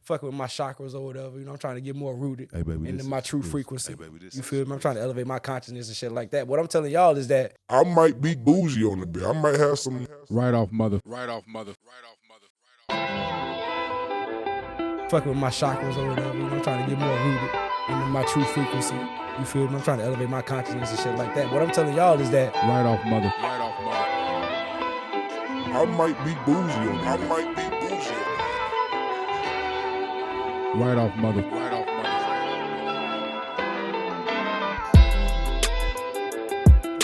fucking with my chakras or whatever. You know, I'm trying to get more rooted into my true frequency. Hey, baby, You feel me? I'm trying to elevate my consciousness and shit like that. What I'm telling y'all is that I might be bougie on the bit. I might have some Right off mother. fucking with my chakras or whatever. You know, I'm trying to get more rooted into my true frequency. You feel me? I'm trying to elevate my consciousness and shit like that. What I'm telling y'all is that Right off mother. I might be bougie on the bit. I might be bougie on the Right off mother.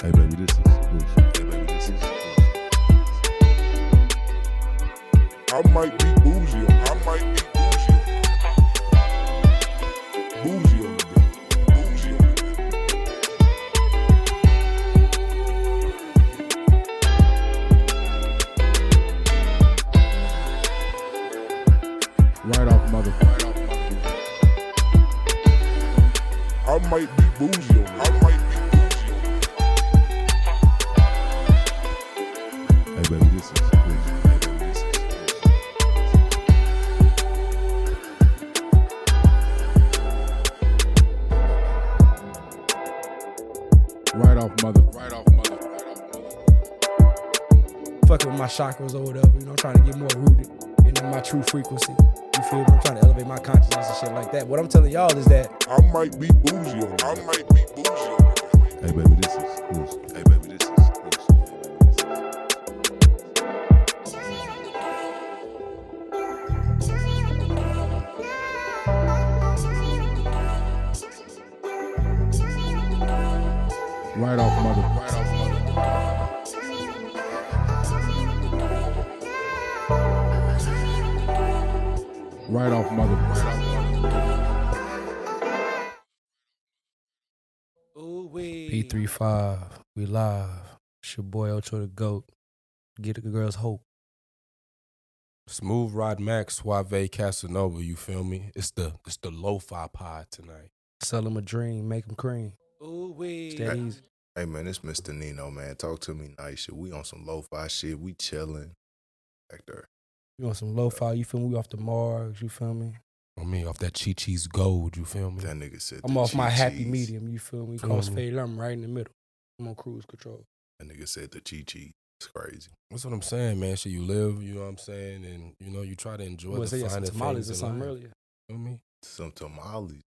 Hey baby, this is exclusive. Hey baby, this is exclusive. I might be bougie on the bit. I might be bougie on the bit. Bougie on the bit. Right off mother. I might be bougie on the bit. I might be bougie on the bit. Hey baby, this is exclusive. Hey baby, this is exclusive. Right off mother. fucking with my chakras or whatever. You know, I'm trying to get more rooted into my true frequency. You feel me? I'm trying to elevate my consciousness and shit like that. What I'm telling y'all is that I might be bougie on the bit. I might be bougie on the bit. Hey baby, this is exclusive. Hey baby, this is exclusive. Right off mother. Right off mother. P35, we live. It's your boy Ocho the GOAT. Get a girl's hope. Smooth Rod Mac, Suave Casanova, you feel me? It's the lo-fi pod tonight. Sell him a dream, make him cream. It's that easy. Hey man, it's Mr. Nino, man. Talk to me nice shit. We on some lo-fi shit. We chilling back there. You want some lo-fi, you feel me? We off the Mars, you feel me? I mean, off that Chi-Chi's gold, you feel me? That nigga said I'm the off my happy Chi-Chis. medium, you feel me? Feel Cross me. fade, I'm right in the middle. I'm on cruise control. That nigga said the Chi-Chi. It's crazy. That's what I'm saying, man. Shit, you live, you know what I'm saying? And, you know, you try to enjoy Was the it finer some tamales or things in something life. earlier? You feel me? Some tamales.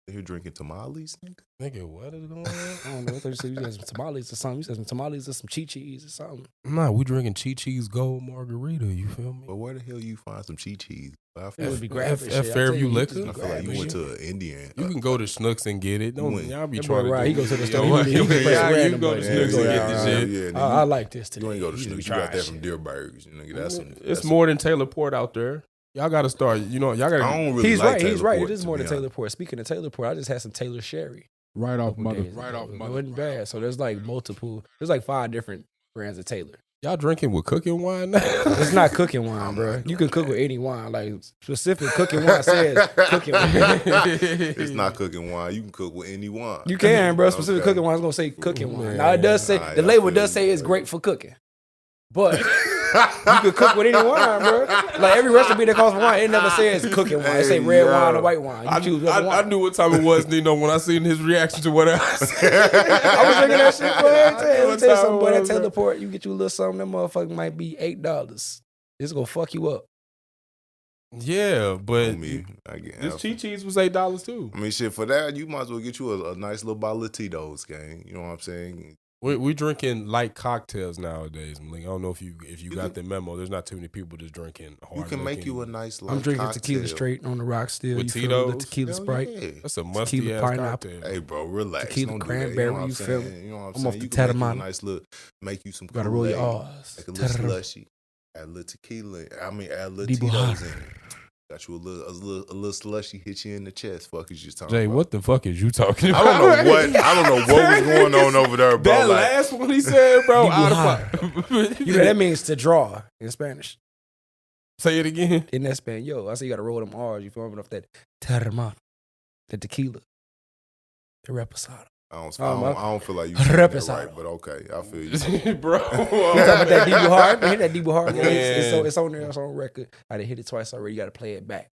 You drinking tamales, nigga? Nigga, what is going on? I don't know. I thought you said you had some tamales or something. You said some tamales or some Chi-Chis or something. Nah, we drinking Chi-Chi's gold margarita, you feel me? But where the hell you find some Chi-Chis? I It feel, would be F- grabbing F- shit. I tell Fairview you, Liquor? just I be feel like you grabbing went shit. to an Indian. You can go to Schnucks and get it. Don't went- y'all be That trying boy to Rod, do he go to the it. store, Yeah, he go to yeah, random you go to boy. Schnucks Yeah, and get yeah, the yeah, shit. Yeah, I like this today. you ain't go to You Schnucks. just You got that try from shit. Deerbergs. Nigga, that's some. It's that's more than Taylor Port out there. Y'all got to start. You know, y'all got Some, I to. don't really He's like right. Taylor He's right. Port, It is to more be than Taylor Port. Speaking of Taylor Port, I just had some Taylor Sherry. Right off mother. It wasn't bad. So there's like multiple. There's like 5 different brands of Taylor. Y'all drinking with cooking wine now? It's not cooking wine, bro. You can cook with any wine. Like specific cooking wine says cooking wine. It's not cooking wine. You can cook with any wine. You can, bro. Specific Okay. cooking wine is gonna say cooking wine. Man. Now it does say Alright, the I label feel does you, say it's bro. great for cooking, but you can cook with any wine, bro. Like every recipe that calls for wine, it never says cooking wine. It say red Hey, wine yo. or white wine. You choose whatever I wine. knew what time it was, Nino, when I seen his reaction to what I said. I was drinking that shit, bro. Let me tell you What something, time boy. That was Taylor that? Port, you get you a little something. That motherfucker might be $8. It's gonna fuck you up. Yeah, but On me, I get this Chi-Chi's was $8 too. I mean, shit, for that, you might as well get you a nice little bottle of Tito's, gang. You know what I'm saying? We drinking light cocktails nowadays, Malik. I don't know if you got can- the memo. There's not too many people just drinking hard. You can make liquor. you a nice light I'm drinking cocktail. tequila straight on the rock still. With You feel me? The Tito's? tequila Hell Sprite. yeah. That's a musty Tequila ass pineapple. cocktail. Hey, bro, relax. Tequila Don't do cranberry, that. You know what I'm you feel saying? me? You know what I'm I'm saying? off You the can make you a Tatamana. nice little, make you some Gotta roll your Kool-Aid, R's. like a little slushy, add a little tequila. I mean, add a little Debo Tito's Hart. in it. Got you a little slushy, hit you in the chest. Fuck is you talking Jay, about? what the fuck is you talking I about? don't know what. I don't know what was going on over there, bro. That Like, last one he said, bro, Debo out Hart. of You know that means to draw in Spanish. Say it again. In that Espanol. I say you gotta roll them R's. You feel me? Off that Terramana, the tequila, the reposado. I don't feel like you said that Reposado. right, but okay, I feel you. Bro. You talking about that Debo Hart? Hit that Debo Hart. Man. It's on there. It's on record. I done hit it twice already. You gotta play it back.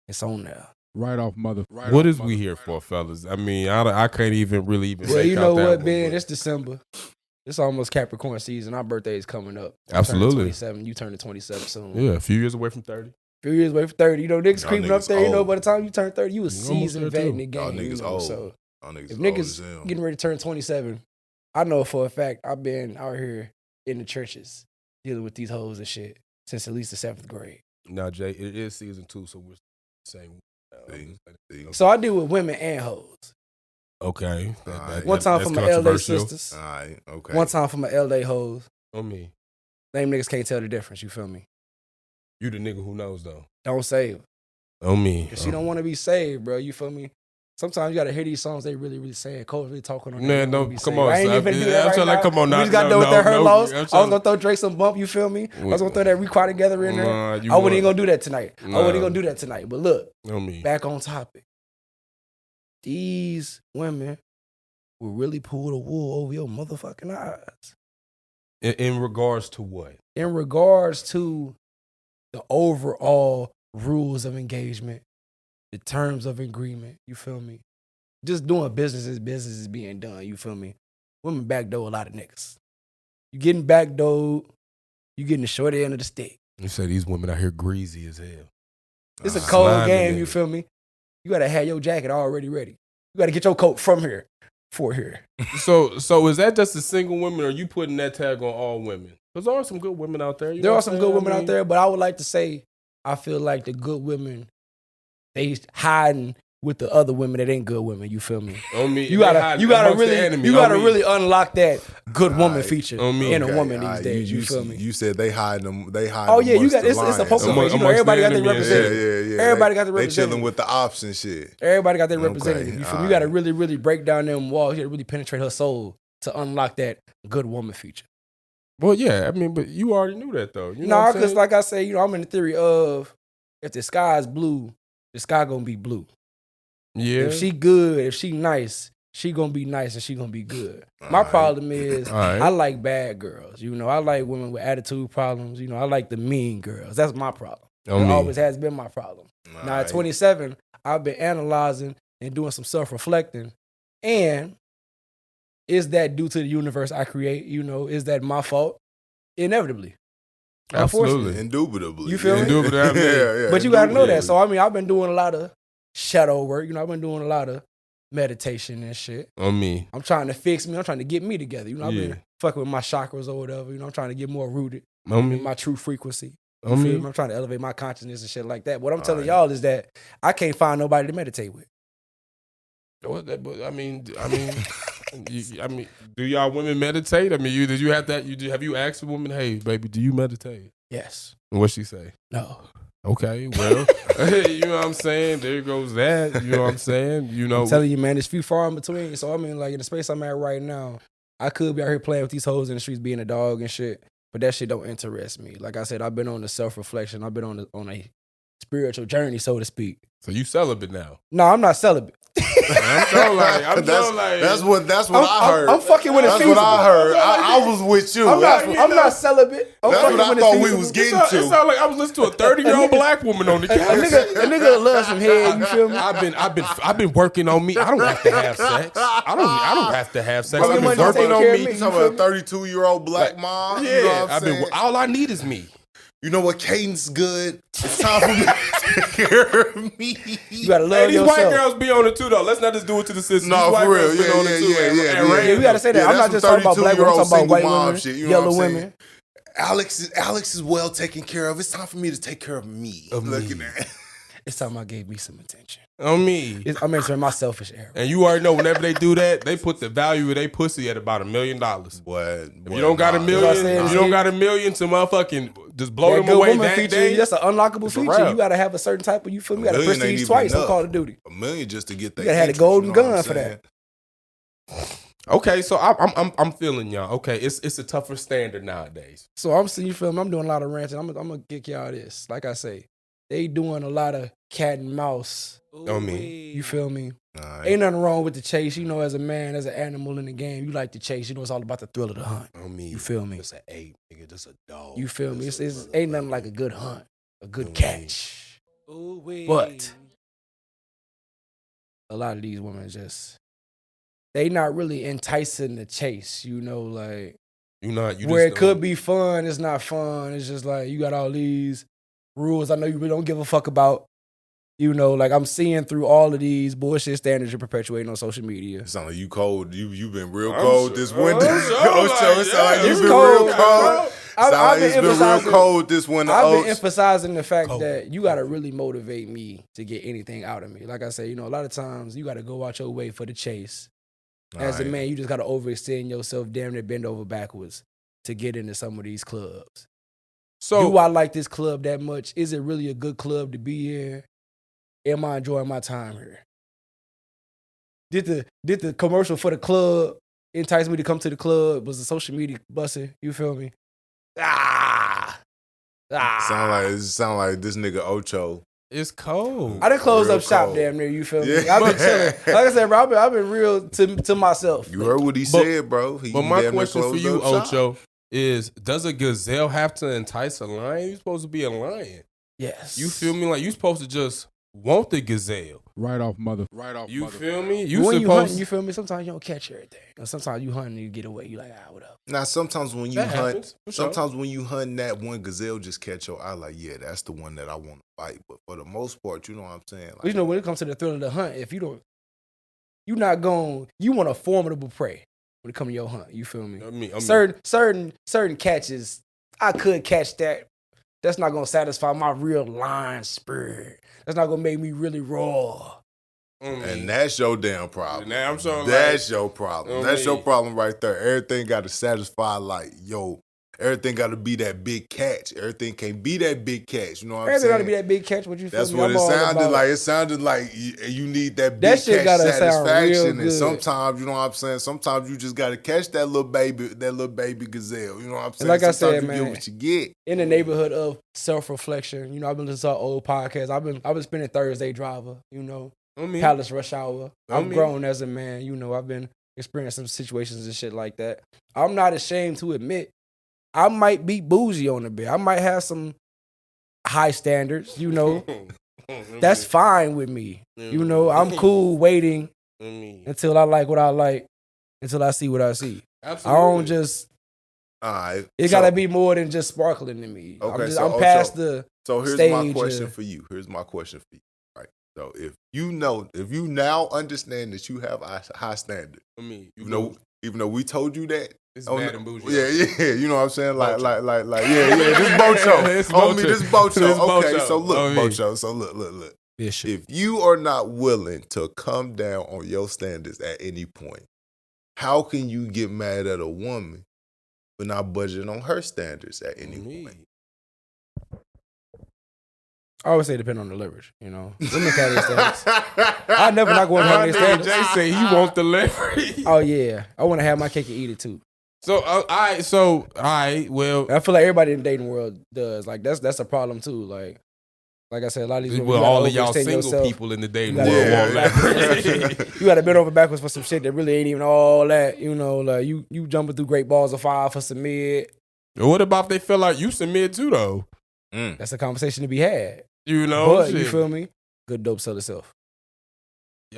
It's on there. Right off mother. Right What off is we here for, fellas? I mean, I can't even really Well, make you know out that what, one, Ben? but- It's December. It's almost Capricorn season. Our birthday is coming up. I'm Absolutely. turning 27. You turning 27 soon. Yeah, a few years away from 30. Few years away from 30. You know, niggas Y'all creeping up niggas there. You know, old. by the time you turn 30, you a You almost seasoned there, vet too. in the game. Y'all you niggas know, old. so Y'all niggas if old as niggas hell. getting ready to turn 27, I know for a fact I've been out here in the churches dealing with these hoes and shit since at least the 7th grade. Now, Jay, it is season 2, so we're saying. See? So I deal with women and hoes. Okay. Alright. One time that's for my LA controversial. sisters. All right, okay. One time for my LA hoes. On me. Them niggas can't tell the difference. You feel me? You the nigga who knows, though. Don't save. On me. If she don't want to be saved, bro, you feel me? Sometimes you gotta hear these songs they really saying. Cole really talking on that. Man, They wanna don't be come saved. on. I ain't son. even finna do Yeah, that I'm right trying now. to come on We now. just gotta know what that her lost. I was I'm gonna throw Drake some bump. You feel me? I was gonna throw that require together in there. Nah, you I wasn't want- even gonna do that tonight. I wasn't Nah. even gonna do that tonight. But look, On me. back on topic. These women will really pull the wool over your motherfucking eyes. In regards to what? In regards to the overall rules of engagement, the terms of agreement, you feel me? Just doing business is being done, you feel me? Women backdoor a lot of niggas. You getting backdoored, you getting the short end of the stick. You say these women out here greasy as hell. It's a Ah, cold slimy game, nigga. you feel me? You gotta have your jacket already ready. You gotta get your coat from here for here. So is that just the single women, or are you putting that tag on all women? Because there are some good women out there. You There know are what some I'm good saying? women I out mean, there, but I would like to say I feel like the good women, they hiding with the other women that ain't good women. You feel me? On me. You they gotta hide really amongst the enemy. you gotta On me. really unlock that good woman Alright. feature On me. in a Okay, woman these alright, days. You feel me? You said they hide them. They hide. Oh yeah, you amongst got the it's a lions. poker Among- face. You know, amongst everybody the got their enemy, representative. Yeah. Everybody got their They representative. chilling with the ops and shit. Everybody got their Okay, representative. You feel me? You gotta alright. really break down them walls. You gotta really penetrate her soul to unlock that good woman feature. Well, yeah. I mean, but you already knew that though. You know No, what I'm because saying? like I say, you know, I'm in the theory of if the sky is blue, the sky gonna be blue. Yeah. If she good, if she nice, she gonna be nice and she gonna be good. My Alright. problem is Alright. I like bad girls. You know, I like women with attitude problems. You know, I like the mean girls. That's my problem. On It me. always has been my problem. Now at Alright. 27, I've been analyzing and doing some self-reflecting. And is that due to the universe I create? You know, is that my fault? Inevitably. Absolutely. Indubitably. You feel me? Indubitably, I mean, yeah, But you gotta know that. indubitably. So I mean, I've been doing a lot of shadow work. You know, I've been doing a lot of meditation and shit. On me. I'm trying to fix me. I'm trying to get me together. You know, I've Yeah. been fucking with my chakras or whatever. You know, I'm trying to get more rooted On in me. my true frequency. You On feel me. me? I'm trying to elevate my consciousness and shit like that. What I'm telling Alright. y'all is that I can't find nobody to meditate with. But I mean, do y'all women meditate? I mean, did you have that? Have you asked a woman, hey, baby, do you meditate? Yes. And what she say? No. Okay, well, you know what I'm saying? There goes that. You know what I'm saying? You know, I'm telling you, man, there's few far in between. So I mean, like in the space I'm at right now, I could be out here playing with these hoes in the streets, being a dog and shit. But that shit don't interest me. Like I said, I've been on the self-reflection. I've been on a spiritual journey, so to speak. so you celibate now. No, I'm not celibate. I'm so like, That's what I heard. I'm fucking when it's That's feasible. what I heard. I was with you. I'm not celibate. I'm That's fucking what I when it's thought we feasible. was It getting sound to. like I was listening to a 30-year-old black woman on the A couch. nigga love some head. You feel me? I've been working on me. I don't have to have sex. I don't have to have sex. Fucking I've been money working take on care of me. me. You talking about a 32-year-old black mom? Yeah, You know what I'm saying? all I need is me. You know what? Cadence good. It's time for me to take care of me. You gotta love Hey, these yourself. white girls be on it too, though. Let's not just do it to the sisters. No, These white for real. girls be on it too. Yeah, we gotta say that. I'm not just talking about black women. I'm talking about white women, Shit, you know yellow what I'm saying? women. Alex is well taken care of. It's time for me to take care of me. Looking at It's time I gave me some attention. On me. I'm entering my selfish era. And you already know whenever they do that, they put the value of their pussy at about $1 million. what? If you don't got $1 million, what I'm saying. if you don't got $1 million to motherfucking just blow That them good away woman that feature, day. that's an unlockable It's a feature. wrap. You gotta have a certain type of, you feel me? You $1 gotta million ain't prestige even twice on enough. Call of Duty. $1 million just to get that. You gotta have the interest, golden you know what gun I'm for saying? Okay, so I'm feeling y'all. Okay, it's a tougher standard nowadays. So I'm seeing you feel me? I'm doing a lot of ranting. I'm gonna kick y'all this. Like I say, they doing a lot of cat and mouse. On me. You feel me? All right. Ain't nothing wrong with the chase. You know, as a man, as an animal in the game, you like to chase. You know, it's all about the thrill of the hunt. On me. You feel me? It's an ape, nigga. Just a dog. You feel me? It's ain't nothing like a good hunt, a good catch. But a lot of these women they not really enticing the chase, like where it could be fun, it's not fun. It's just like you got all these rules I know you really don't give a fuck about. Like I'm seeing through all of these bullshit standards you're perpetuating on social media. It sound like you cold. You've been real cold this winter. It sound like you've been cold, real cold. I've been been real cold this winter. I've been emphasizing the fact that you got to really motivate me to get anything out of me. Like I say, a lot of times you got to go out your way for the chase. As a man, you just got to overextend yourself, damn near bend over backwards to get into some of these clubs. So, do I like this club that much? Is it really a good club to be in? Am I enjoying my time here? Did the commercial for the club entice me to come to the club? Was the social media busting? You feel me? Sound like this nigga Ocho. It's cold. I done closed Real up shop cold. damn near, you feel me? I've been chilling. Like I said, bro, I've been real to myself. You heard what he said, bro. But my question for you, Ocho, is does a gazelle have to entice a lion? You're supposed to be a lion. Yes. You feel me? Like you supposed to just want the gazelle. Right off mother. You feel me? When you hunting, you feel me? Sometimes you don't catch everything. Or sometimes you hunting and you get away. You like, what up? Now, sometimes when you That hunt, happens, for sure. when you hunt that one gazelle just catch your eye, like, yeah, that's the one that I want to fight. But for the most part, you know what I'm saying? Like, When it comes to the thrill of the hunt, if you don't, you want a formidable prey when it comes to your hunt. You feel me? Certain catches, I could catch that. That's not gonna satisfy my real lion spirit. That's not gonna make me really raw. and that's your damn problem. Now I'm showing That's your problem. That's your problem right there. Everything got to satisfy, like, everything got to be that big catch. Everything can't be that big catch. You know what I'm Everything saying? got to be that big catch. What you feel That's me? what I'm it all sounded about. like. It sounded like you need that That big shit catch gotta sound real satisfaction. And good. sometimes, you know what I'm saying? Sometimes you just got to catch that little baby gazelle. You know what I'm saying? like I Sometimes said, you man, get what you get. In the neighborhood of self-reflection, I've been listening to old podcasts. I've been spending Thursday driver, Palace Rush Hour. I'm grown as a man, I've been experiencing some situations and shit like that. I'm not ashamed to admit I might be bougie on a bit. I might have some high standards, That's fine with me. I'm cool waiting until I like what I like, until I see what I see. Absolutely. I don't just. All right. It gotta be more than just sparkling to me. Okay, I'm past the. So here's stage my question for you. Right. So if you now understand that you have a high standard, even though we told you that. It's bad and bougie. Yeah, you know what I'm saying? Like, this BOCHO. Homie, this BOCHO. Okay, so look, BOCHO. So look. Bishop. If you are not willing to come down on your standards at any point, how can you get mad at a woman for not budgeting on her standards at any point? I always say depend on the leverage, Women carry their standards. I never not going to have their standards. Jay say he wants the leverage. Oh yeah, I want to have my cake and eat it too. So all right. Well, I feel like everybody in the dating world does. Like that's a problem too. Like I said, a lot of these women, all of y'all single people in the dating world want leverage. You got to bend over backwards for some shit that really ain't even all that. Like you jumping through great balls of fire for some mid. What about if they feel like you submit too though? That's a conversation to be had. But you feel me? Good dope sell itself.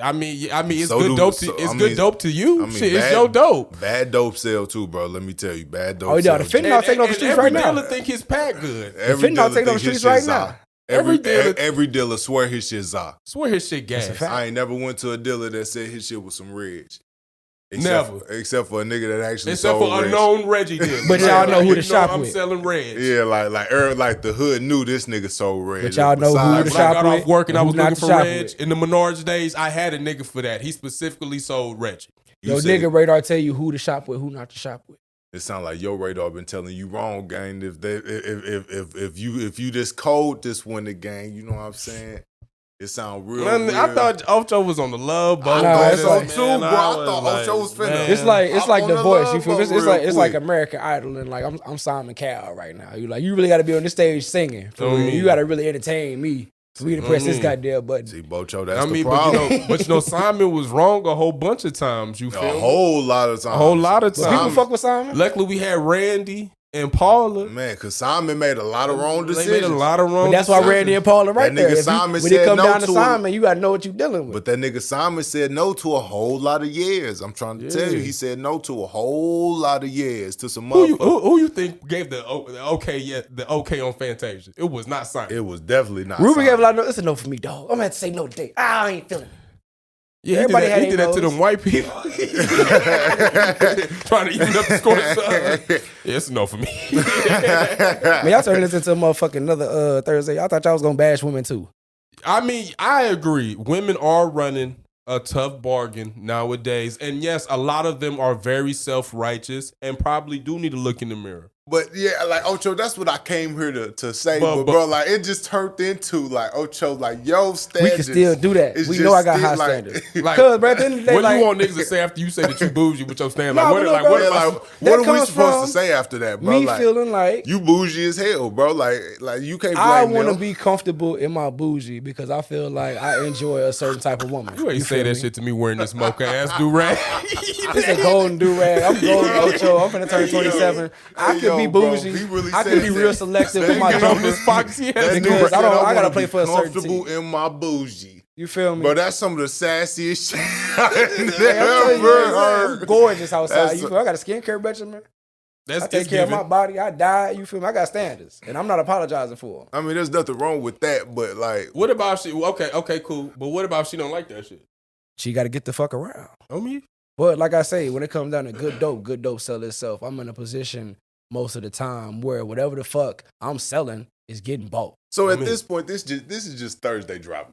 I mean, it's So good do- dope. so- It's I good mean- dope to you. I mean, Shit, it's bad- your dope. Bad dope sell too, bro. Let me tell you, bad dope. Oh yeah, the sell. fentanyl taking over the streets right now. Every dealer think his pack good. Every fentanyl dealer taking over the think his streets right shit now. za. Every dealer- dealer swear his shit za. Swear his shit gas. That's a fact. I ain't never went to a dealer that said his shit was some reg. Never. Except for a nigga that actually Except sold for reg. unknown Reggie dealer. But y'all know who to You shop I'm with. selling Reg. Yeah, like the hood knew this nigga sold reg. But y'all know who Besides- to When I shop got with off work and I and was who not looking to for shop Reg, with. in the Menards days, I had a nigga for that. He specifically sold Reggie. You Yo, said- nigga radar tell you who to shop with, who not to shop with. It sound like your radar been telling you wrong, gang. If you just cold this winter, gang, you know what I'm saying? It sound real. I thought Ocho was on the love boat. Nah, I it's thought like- so too, bro. I thought Ocho was finna. man. It's like I'm The on Voice. the You feel me? love It's boat like real quick. American Idol, and like I'm Simon Cowell right now. You really got to be on this stage singing. For Oh, real. me. You got to really entertain me for me to press this me. goddamn button. See, BOCHO, that's I mean, the problem. but Simon was wrong a whole bunch of times. You feel A me? whole lot of times. A whole lot of But times. people fuck with Simon. Luckily, we had Randy. And Paula, Man, because Simon made a lot of wrong decisions. They made a lot of wrong But that's why Randy and Paula right That there. nigga If Simon when said it come no down to to him. Simon, you got to know what you're dealing with. But that nigga Simon said no to a whole lot of years. I'm trying to tell you, he said no to a whole lot of years to some motherfuckers. Who you think gave the okay? Yeah, the okay on Fantasia. It was not Simon. It was definitely not. Ruben Simon. gave a lot of, it's a no for me, dog. I'm going to have to say no today. I ain't feeling it. Yeah, Everybody he had did that to those. them white people. Trying to even up the score. Yeah, it's a no for me. Man, y'all turned this into a motherfucking another Thursday. I thought y'all was going to bash women too. I mean, I agree. Women are running a tough bargain nowadays. And yes, a lot of them are very self-righteous and probably do need to look in the mirror. But yeah, like Ocho, that's what I came here to say. But bro, like it just turned into like Ocho, like yo standards. We can still do that. is We just know I got still, high like, standards. Like, Because, bro, at the end of the day, what like, you want niggas to say after you say that you bougie with your stand? Nah, Like, but look, bro, what are we comes supposed from to say after that, bro? me Like feeling like you bougie as hell, bro. Like you can't blame I want to them. be comfortable in my bougie because I feel like I enjoy a certain type of woman. You ain't say feel that me? shit to me wearing this mocha ass do-rag. It's a golden do-rag. I'm golden Ocho. I'm finna turn 27. I Hey, can be yo, bro, bougie. he really I can said be that. real selective That with my nigga on jumper. this foxy ass That because nigga said, I wanna gotta be play for a certain comfortable team. in my bougie. You feel me? Bro, that's some of the sassiest shit I Hey, I'm telling never you, heard. I'm gorgeous outside. That's You feel? I got a skincare regimen. That's I take it's care of given. my body. I diet. You feel me? I got standards, and I'm not apologizing for them. I mean, there's nothing wrong with that, but like, What about if she? Okay, cool. But what about if she don't like that shit? She got to get the fuck around. On me? But like I say, when it comes down to good dope sell itself. I'm in a position most of the time where whatever the fuck I'm selling is getting bought. so at this point, this is just Thursday drop.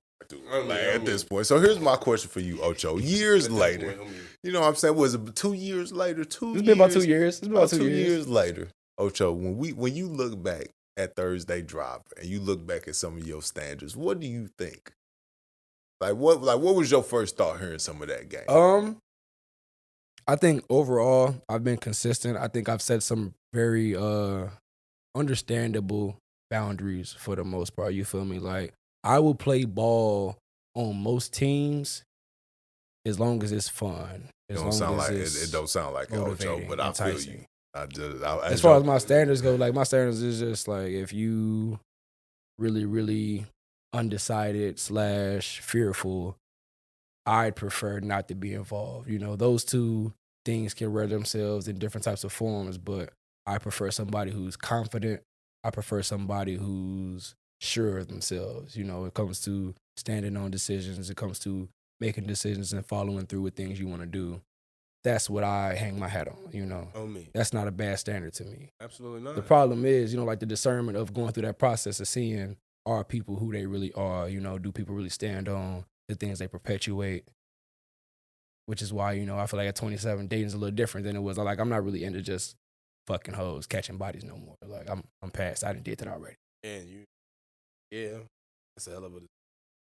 At this point. So here's my question for you, Ocho. Years later, you know what I'm saying? Was it 2 years later? It's been about 2 years. It's been about 2 years. 2 years later, Ocho. When you look back at Thursday drop and you look back at some of your standards, what do you think? What was your first thought hearing some of that game? I think overall I've been consistent. I think I've set some very understandable boundaries for the most part. You feel me? Like I will play ball on most teams as long as it's fun. It don't sound like Ocho, but I feel you. As far as my standards go, like my standards is just like if you really, really undecided / fearful, I'd prefer not to be involved. You know, those two things can wear themselves in different types of forms, but I prefer somebody who's confident. I prefer somebody who's sure of themselves. You know, it comes to standing on decisions. It comes to making decisions and following through with things you want to do. That's what I hang my hat on, you know. On me. That's not a bad standard to me. Absolutely not. The problem is, you know, like the discernment of going through that process of seeing are people who they really are, you know, do people really stand on the things they perpetuate? Which is why, you know, I feel like at 27, dating's a little different than it was. Like, I'm not really into just fucking hoes, catching bodies no more. Like, I'm past. I done did that already. And it's a hell of a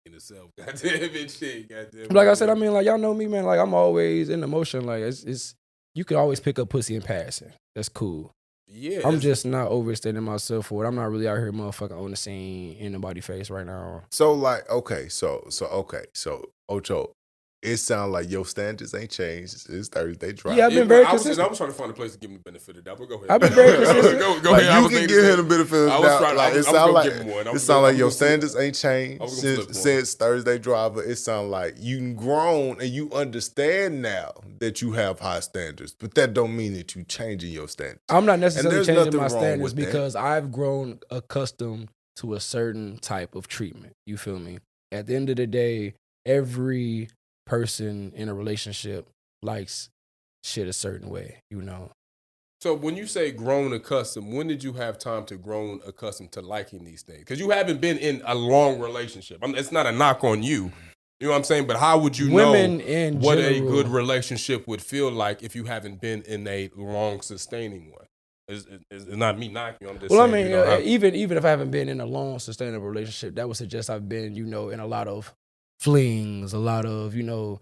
in itself. Goddamn it, shit. Goddamn. Like I said, I mean, like, y'all know me, man. Like, I'm always in the motion. Like, it's you can always pick up pussy in passing. That's cool. Yeah. I'm just not overextending myself for it. I'm not really out here motherfucking on the scene in nobody's face right now. So like, okay, so Ocho, it sounds like your standards ain't changed. It's Thursday drop. Yeah, I've been very I was consistent. trying to find a place to give me the benefit of the doubt, but go ahead. I've been very consistent. go Like, ahead. you can give him the benefit of the doubt. Like, it sounds like your standards ain't changed since Thursday driver. It sounds like you've grown and you understand now that you have high standards, but that don't mean that you changing your standards. I'm not necessarily there's changing nothing my wrong standards with that. because I've grown accustomed to a certain type of treatment. You feel me? At the end of the day, every person in a relationship likes shit a certain way, you know? So when you say grown accustomed, when did you have time to grown accustomed to liking these things? Because you haven't been in a long relationship. It's not a knock on you. You know what I'm saying? But how would you Women know in what general, a good relationship would feel like if you haven't been in a long, sustaining one? It's not me knocking you. I'm just well, saying. I mean, you know, even if I haven't been in a long, sustainable relationship, that would suggest I've been, you know, in a lot of flings, a lot of, you know,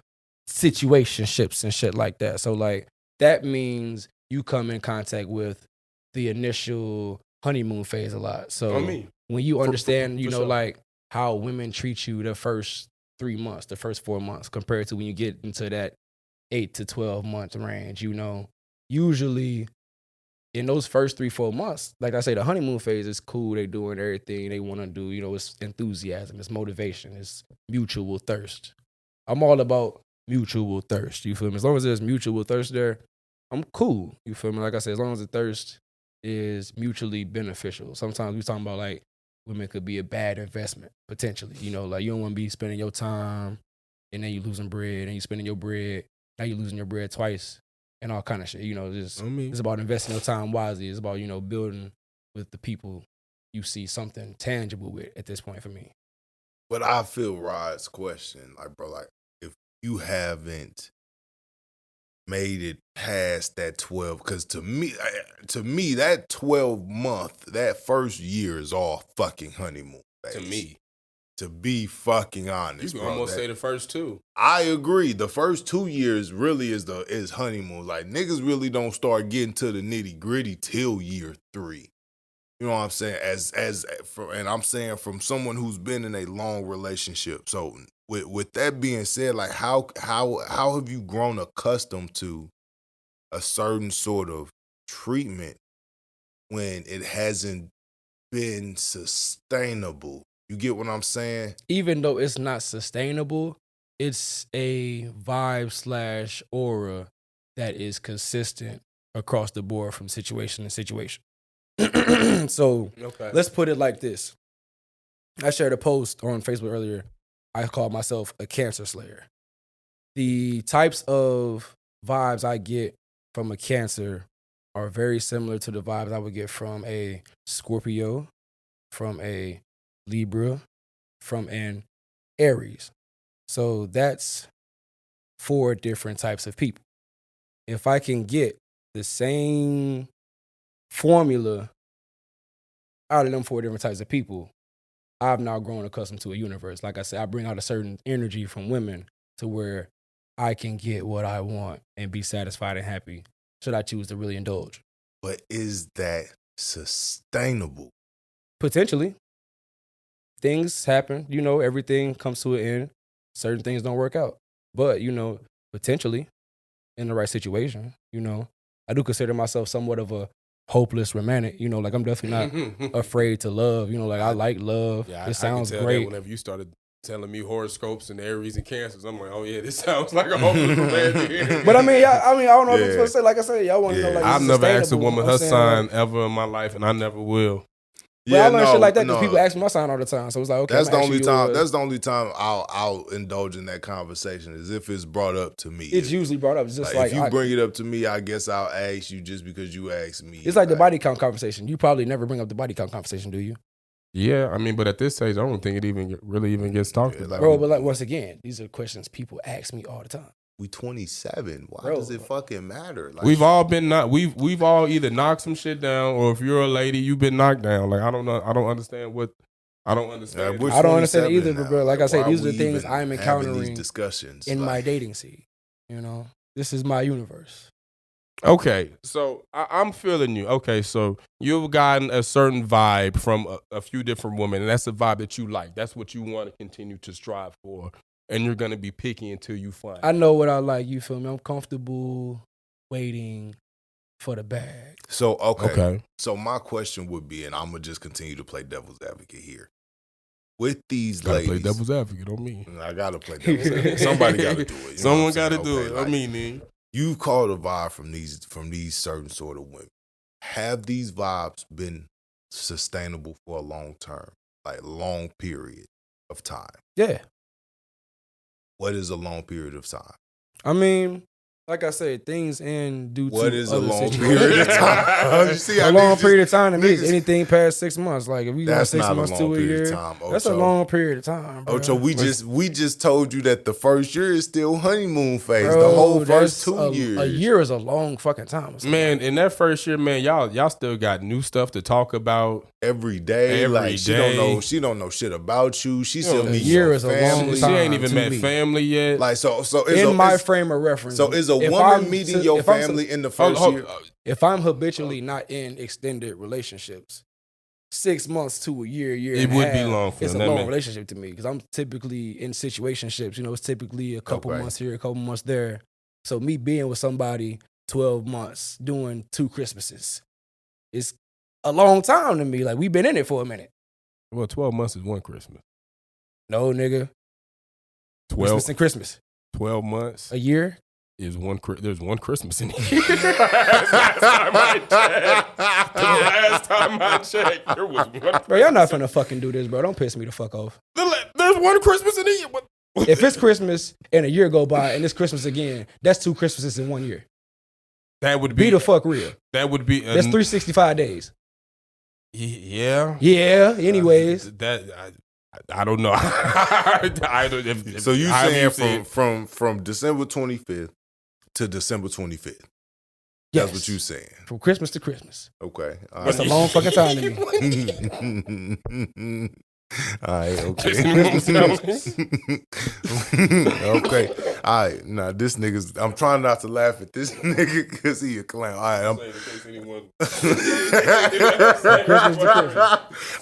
situationships and shit like that. So, like, that means you come in contact with the initial honeymoon phase a lot. So, when you understand, you know, sure. like, how women treat you the first 3 months, the first 4 months, compared to when you get into that 8 to 12 month range, you know, usually in those first 3-4 months, like I say, the honeymoon phase is cool. They doing everything they want to do. You know, it's enthusiasm, it's motivation, it's mutual thirst. I'm all about mutual thirst. You feel me? As long as there's mutual thirst there, I'm cool. You feel me? Like I said, as long as the thirst is mutually beneficial. Sometimes we talking about like women could be a bad investment potentially. You know, like you don't want to be spending your time and then you losing bread and you spending your bread. Now you losing your bread twice and all kind of shit. You know, it's about investing your time wisely. It's about, you know, building with the people you see something tangible with at this point for me. But I feel Rod's question, like, bro, like if you haven't made it past that 12, because to me that 12-month, that first year is all fucking honeymoon phase. To me, to be fucking honest, you can almost say the first 2. I agree. The first 2 years really is honeymoon. Like niggas really don't start getting to the nitty gritty till year 3. You know what I'm saying? And I'm saying from someone who's been in a long relationship. So with that being said, like how have you grown accustomed to a certain sort of treatment when it hasn't been sustainable? You get what I'm saying? Even though it's not sustainable, it's a vibe / aura that is consistent across the board from situation to situation. So let's put it like this. I shared a post on Facebook earlier. I called myself a cancer slayer. The types of vibes I get from a Cancer are very similar to the vibes I would get from a Scorpio, from a Libra, from an Aries. So that's 4 different types of people. If I can get the same formula out of them 4 different types of people, I've now grown accustomed to a universe. Like I said, I bring out a certain energy from women to where I can get what I want and be satisfied and happy should I choose to really indulge. But is that sustainable? Potentially. Things happen. You know, everything comes to an end. Certain things don't work out. But, you know, potentially in the right situation, you know, I do consider myself somewhat of a hopeless romantic. You know, like I'm definitely not afraid to love. You know, like I like love. Yeah, it sounds I can tell great. that whenever you started telling me horoscopes and Aries and Cancers, I'm like, oh yeah, this sounds like a hopeless romantic. But I mean, I don't know what I'm supposed to say. Like I said, y'all want to know like I've never asked a sustainable, woman her sign ever in my life, and I never will. But I learned shit like that because people ask me my sign all the time. So it's like, okay, that's the only time. That's the only time I'll indulge in that conversation is if it's brought up to me. It's usually brought up. It's just like if you bring it up to me, I guess I'll ask you just because you asked me. It's like the body count conversation. You probably never bring up the body count conversation, do you? Yeah, I mean, but at this stage, I don't think it really gets talked about. Bro, but like once again, these are questions people ask me all the time. We 27. Why does it fucking matter? Like, we've all either knocked some shit down, or if you're a lady, you've been knocked down. Like I don't know. I don't understand. I don't understand either, but bro, like I say, these are the things I'm encountering these discussions in my dating scene. You know, this is my universe. Okay, so I'm feeling you. Okay, so you've gotten a certain vibe from a few different women, and that's the vibe that you like. That's what you want to continue to strive for. And you're going to be picky until you find it. I know what I like, you feel me? I'm comfortable waiting for the bag. So, okay. So my question would be, and I'm going to just continue to play devil's advocate here. With these ladies. Play devil's advocate on me. I got to play devil's advocate. Somebody got to do it. Someone got to do it. Like, I mean, you've called a vibe from these certain sort of women. Have these vibes been sustainable for a long term, like long period of time? Yeah. What is a long period of time? I mean, like I said, things end due to what is a long situations. period of time? You see, a long period of time to me is anything past 6 months. Like if we got 6 months to a year, that's a long period of time. Bro. Ocho, we just told you that the first year is still honeymoon phase. Bro, the whole first 2 years. A year is a long fucking time. Man, in that first year, man, y'all still got new stuff to talk about every day. She don't know shit about you. She still needs year is a long time. She ain't even met family yet. Like so in my frame of reference. So is a woman meeting your family in the first year? If I'm habitually not in extended relationships, 6 months to a year, it would be long for it's a long relationship to me because I'm typically in situationships. You know, it's typically a couple months here, a couple months there. So me being with somebody 12 months, doing 2 Christmases, it's a long time to me. Like, we've been in it for a minute. Well, 12 months is one Christmas. No, nigga. 12, Christmas and Christmas. 12 months A year? is there's one Christmas in the year. Last time I checked, there was one Christmas. Bro, y'all not finna fucking do this, bro. Don't piss me the fuck off. There's one Christmas in the year. What? If it's Christmas and a year go by and it's Christmas again, that's 2 Christmases in 1 year. That would be Be the fuck real. That would be That's 365 days. Yeah. Yeah, anyways. I don't know. So you saying from December 25th to December 25th? Yes. That's what you saying. From Christmas to Christmas. Okay. All That's right. a long fucking time to me. All right, okay. Okay. All right. Now this nigga's I'm trying not to laugh at this nigga because he a clown. All right, All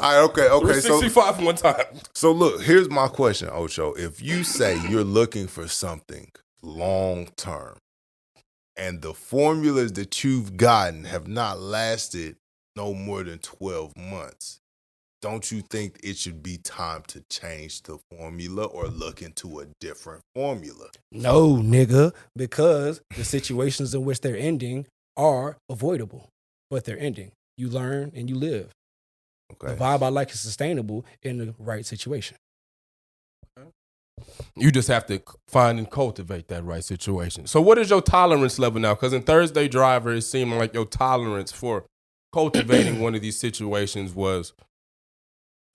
right, okay. 65 one time. So look, here's my question, Ocho. If you say you're looking for something long term and the formulas that you've gotten have not lasted no more than 12 months, don't you think it should be time to change the formula or look into a different formula? No, nigga, because the situations in which they're ending are avoidable, but they're ending. You learn and you live. Okay. The vibe I like is sustainable in the right situation. You just have to find and cultivate that right situation. So what is your tolerance level now? Because in Thursday Driver, it seemed like your tolerance for cultivating one of these situations was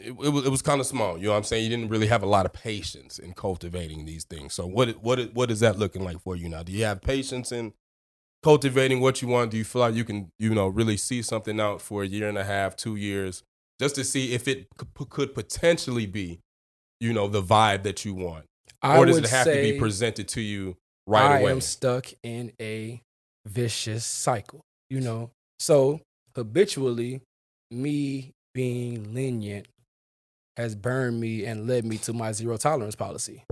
it was kind of small. You know what I'm saying? You didn't really have a lot of patience in cultivating these things. So what is that looking like for you now? Do you have patience in cultivating what you want? Do you feel like you can, really see something out for a year and a half, 2 years, just to see if it could potentially be, the vibe that you want? Or does it have to be presented to you right away? I am stuck in a vicious cycle, So habitually, me being lenient has burned me and led me to my zero tolerance policy.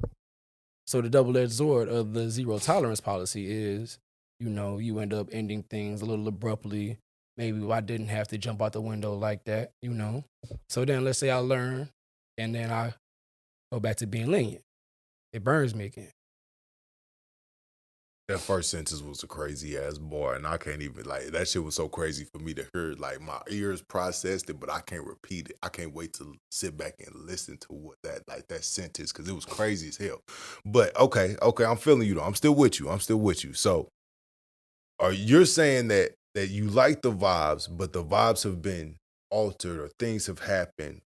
So the double-edged sword of the zero tolerance policy is, you end up ending things a little abruptly. Maybe I didn't have to jump out the window like that, So then let's say I learn and then I go back to being lenient. It burns me again. That first sentence was a crazy ass bar, and I can't even that shit was so crazy for me to hear. Like my ears processed it, but I can't repeat it. I can't wait to sit back and listen to what that sentence, because it was crazy as hell. But okay, I'm feeling you though. I'm still with you. So, you're saying that you like the vibes, but the vibes have been altered or things have happened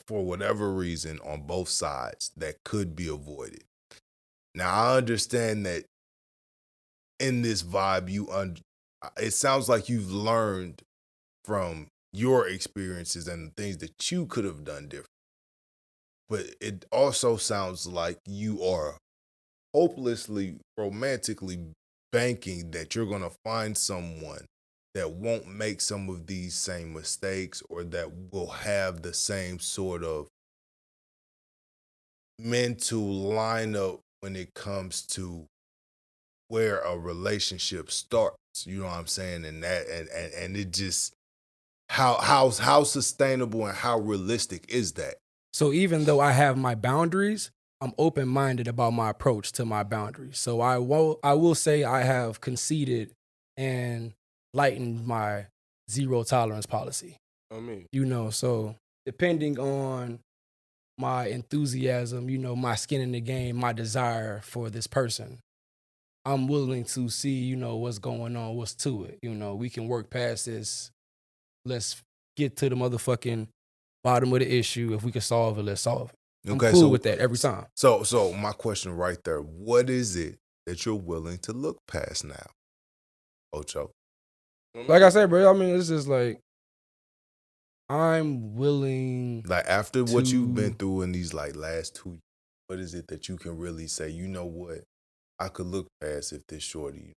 for whatever reason on both sides that could be avoided. Now I understand that. In this vibe, it sounds like you've learned from your experiences and the things that you could have done different. But it also sounds like you are hopelessly, romantically banking that you're going to find someone that won't make some of these same mistakes or that will have the same sort of mental lineup when it comes to where a relationship starts, you know what I'm saying? And that and it just how sustainable and how realistic is that? So even though I have my boundaries, I'm open-minded about my approach to my boundaries. So I will say I have conceded and lightened my zero tolerance policy. So depending on my enthusiasm, my skin in the game, my desire for this person, I'm willing to see, what's going on, what's to it. We can work past this. Let's get to the motherfucking bottom of the issue. If we can solve it, let's solve it. I'm cool with that every time. So my question right there, what is it that you're willing to look past now, Ocho? Like I said, bro, it's just I'm willing. After what you've been through in these last 2 years, what is it that you can really say, you know what? I could look past if this shorty,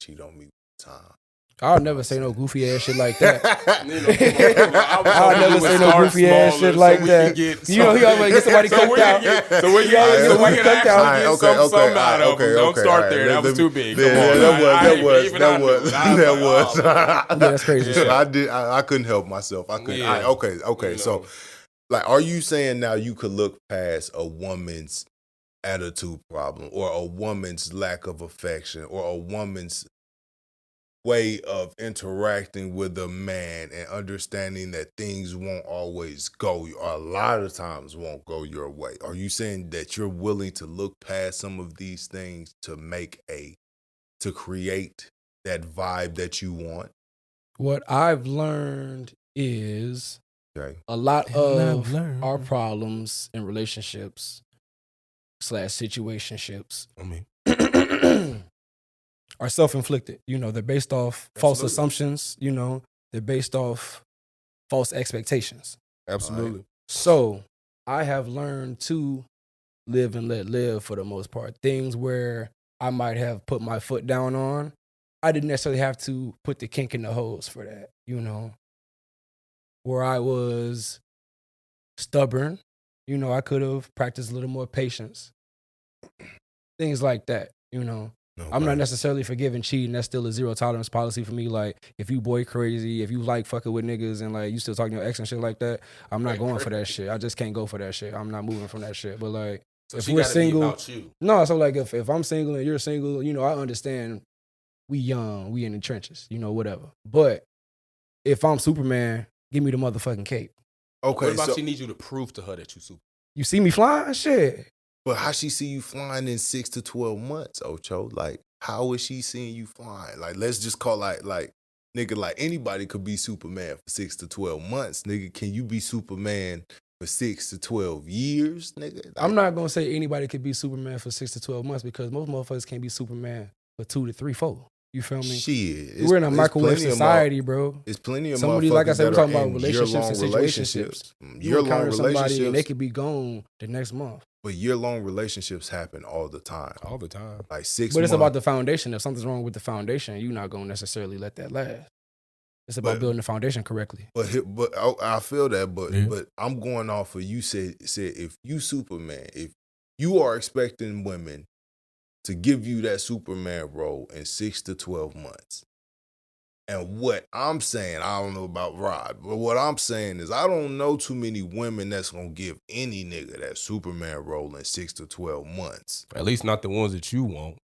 cheat on me one time. I'll never say no goofy ass shit like that. I'll never say no goofy ass shit like that. You know, he always get somebody cooked out. So we can actually get some out of them. Don't start there. That was too big. That was. Yeah, that's crazy. So I couldn't help myself. I couldn't. Okay. So, like, are you saying now you could look past a woman's attitude problem, or a woman's lack of affection, or a woman's way of interacting with a man and understanding that things won't always go, or a lot of times won't go your way? Are you saying that you're willing to look past some of these things to create that vibe that you want? What I've learned is a lot of our problems in relationships / situationships are self-inflicted. You know, they're based off false assumptions. You know, they're based off false expectations. Absolutely. So I have learned to live and let live for the most part. Things where I might have put my foot down on, I didn't necessarily have to put the kink in the hose for that. You know, where I was stubborn, you know, I could have practiced a little more patience. Things like that, you know. Okay. I'm not necessarily forgiving cheating. That's still a zero tolerance policy for me. Like, if you boy crazy, if you like fucking with niggas and like you still talking to your ex and shit like that, I'm not going for that shit. I just can't go for that shit. I'm not moving from that shit. But like, so if we're single, no. So like, if I'm single and you're single, you know, I understand. We young, we in the trenches, you know, whatever. But if I'm Superman, give me the motherfucking cape. Okay. What about she needs you to prove to her that you Superman? You see me flying? Shit. But how she see you flying in 6 to 12 months, Ocho? Like, how is she seeing you flying? Like, let's just call like nigga, like anybody could be Superman for 6 to 12 months. Nigga, can you be Superman for 6 to 12 years, nigga? Like, I'm not gonna say anybody could be Superman for 6 to 12 months because most motherfuckers can't be Superman for 2 to 3, 4. You feel me? Shit. We're in a microwave society, bro. It's plenty of somebody, like I said, we're talking about relationships and situationships. You encounter somebody and they could be gone the next month. But year-long relationships happen all the time. All the time. Like 6 months. But it's about the foundation. If something's wrong with the foundation, you're not going to necessarily let that last. It's about building the foundation correctly. But I feel that, but I'm going off of you said if you Superman, if you are expecting women to give you that Superman role in 6 to 12 months. And what I'm saying, I don't know about Rod, but what I'm saying is I don't know too many women that's going to give any nigga that Superman role in 6 to 12 months. At least not the ones that you want.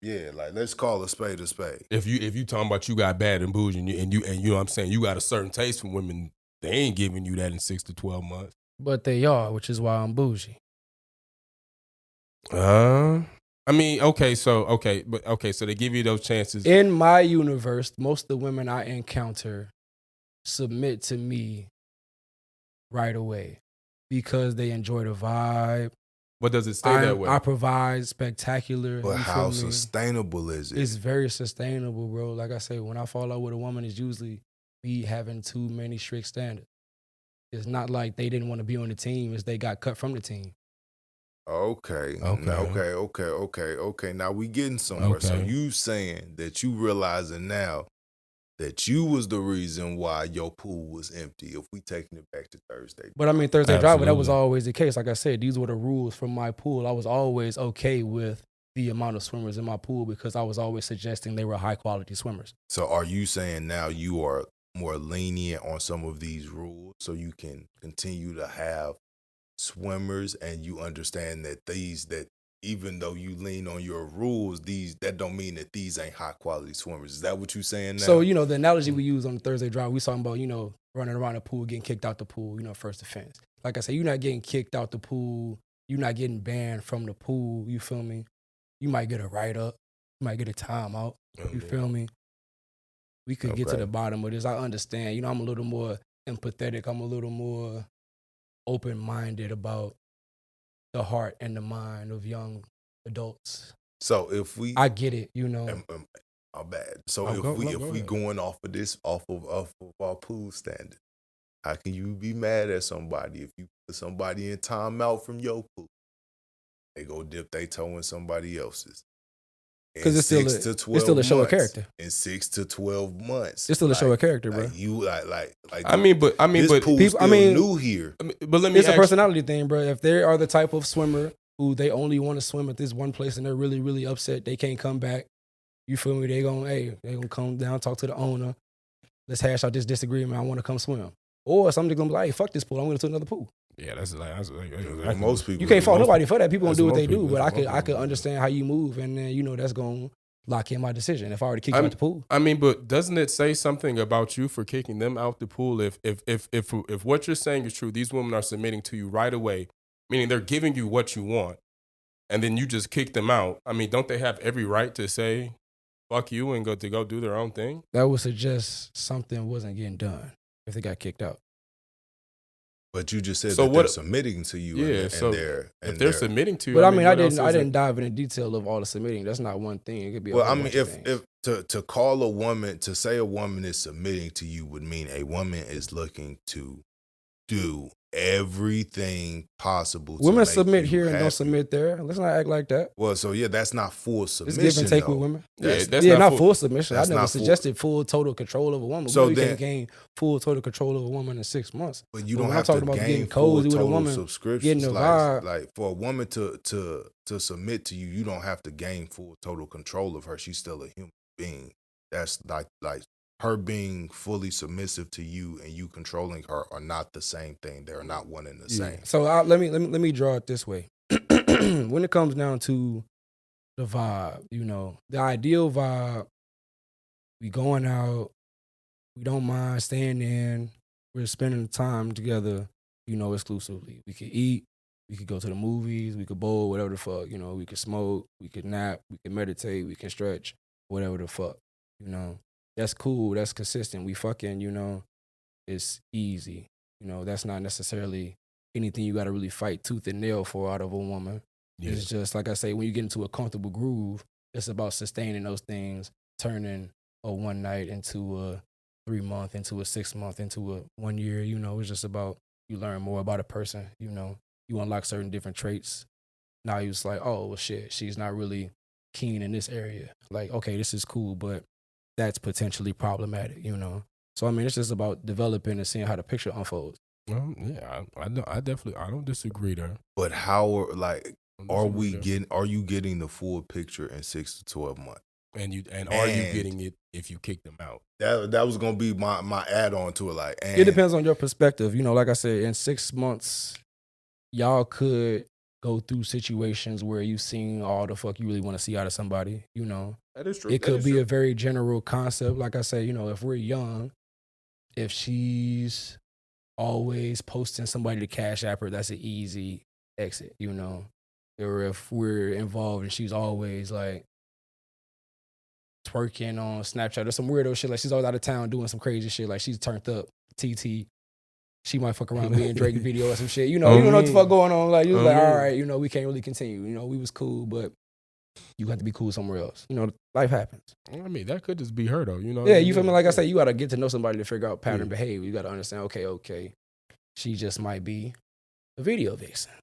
Yeah, like let's call a spade a spade. If you talking about you got bad and bougie and you know what I'm saying, you got a certain taste from women, they ain't giving you that in 6 to 12 months. But they are, which is why I'm bougie. I mean, so they give you those chances. In my universe, most of the women I encounter submit to me right away because they enjoy the vibe. But does it stay that way? I provide spectacular. But how sustainable is it? It's very sustainable, bro. Like I say, when I fall out with a woman, it's usually me having too many strict standards. It's not like they didn't want to be on the team, it's they got cut from the team. Okay. Now we getting somewhere. Okay. So you saying that you realizing now that you was the reason why your pool was empty if we taking it back to Thursday. But I mean, Thursday Driver, that was always the case. Like I said, these were the rules from my pool. I was always okay with the amount of swimmers in my pool because I was always suggesting they were high quality swimmers. So are you saying now you are more lenient on some of these rules so you can continue to have swimmers and you understand that that even though you lean on your rules, that don't mean that these ain't high quality swimmers. Is that what you're saying now? So, you know, the analogy we use on the Thursday Drive, we talking about, you know, running around the pool, getting kicked out the pool, you know, first offense. Like I said, you're not getting kicked out the pool. You're not getting banned from the pool. You feel me? You might get a write-up. You might get a timeout. You feel me? We could get to the bottom of this. I understand. You know, I'm a little more empathetic. I'm a little more open-minded about the heart and the mind of young adults. So if I get it, you know. I'm bad. So if we going off of our pool standard, how can you be mad at somebody if you put somebody in timeout from your pool? They go dip their toe in somebody else's. Because it's still a show of character. In 6 to 12 months, it's still a show of character, bro. I mean, but people, still new here. But let me. It's a personality thing, bro. If they are the type of swimmer who they only want to swim at this one place and they're really, really upset they can't come back, you feel me? They gonna come down, talk to the owner. Let's hash out this disagreement. I want to come swim. Or somebody's gonna be like, hey, fuck this pool. I'm going to another pool. Yeah, that's most people. You can't fault nobody for that. People gonna do what they do. But I could understand how you move, and then that's gonna lock in my decision if I were to kick you out the pool. I mean, but doesn't it say something about you for kicking them out the pool? If what you're saying is true, these women are submitting to you right away, meaning they're giving you what you want, and then you just kick them out. I mean, don't they have every right to say fuck you and go do their own thing? That would suggest something wasn't getting done if they got kicked out. But you just said they're submitting to you. Yeah, if they're submitting to you. But I mean, I didn't dive into detail of all the submitting. That's not one thing. It could be. Well, I mean, if to call a woman, to say a woman is submitting to you would mean a woman is looking to do everything possible. Women submit here and don't submit there. Let's not act like that. Well, so that's not full submission. It's give and take with women. That's not full submission. I never suggested full total control of a woman. So you can gain full total control of a woman in 6 months. But you don't have to gain full total subscriptions. Getting a vibe. Like for a woman to submit to you, you don't have to gain full total control of her. She's still a human being. That's like her being fully submissive to you and you controlling her are not the same thing. They're not one and the same. So let me draw it this way. When it comes down to the vibe, the ideal vibe, we going out, we don't mind staying in, we're spending the time together, exclusively. We could eat, we could go to the movies, we could bowl, whatever the fuck, we could smoke, we could nap, we could meditate, we can stretch, whatever the fuck, That's cool. That's consistent. We fucking, it's easy. That's not necessarily anything you got to really fight tooth and nail for out of a woman. Yeah. It's just, like I say, when you get into a comfortable groove, it's about sustaining those things, turning a one night into a 3 month, into a 6 month, into a 1 year. It's just about you learn more about a person. You unlock certain different traits. Now you're just like, oh, well, shit, she's not really keen in this area. Like, okay, this is cool, but that's potentially problematic, So, I mean, it's just about developing and seeing how the picture unfolds. Well, yeah, I don't disagree there. But how, are you getting the full picture in 6 to 12 months? And are you getting it if you kick them out? That was going to be my add-on to it. It depends on your perspective. Like I said, in 6 months, y'all could go through situations where you've seen all the fuck you really want to see out of somebody, That is true. It could be a very general concept. Like I say, if we're young, if she's always posting somebody to Cash App her, that's an easy exit, Or if we're involved and she's always like twerking on Snapchat or some weirdo shit, like she's always out of town doing some crazy shit, like she's turned up, TT. She might fuck around me and Drake video or some shit. You don't know what the fuck going on. Like, you was like, all right, we can't really continue. We was cool, but you got to be cool somewhere else. Life happens. I mean, that could just be her, though. Yeah, you feel me? Like I say, you got to get to know somebody to figure out pattern behavior. You got to understand, okay, she just might be a video vixen.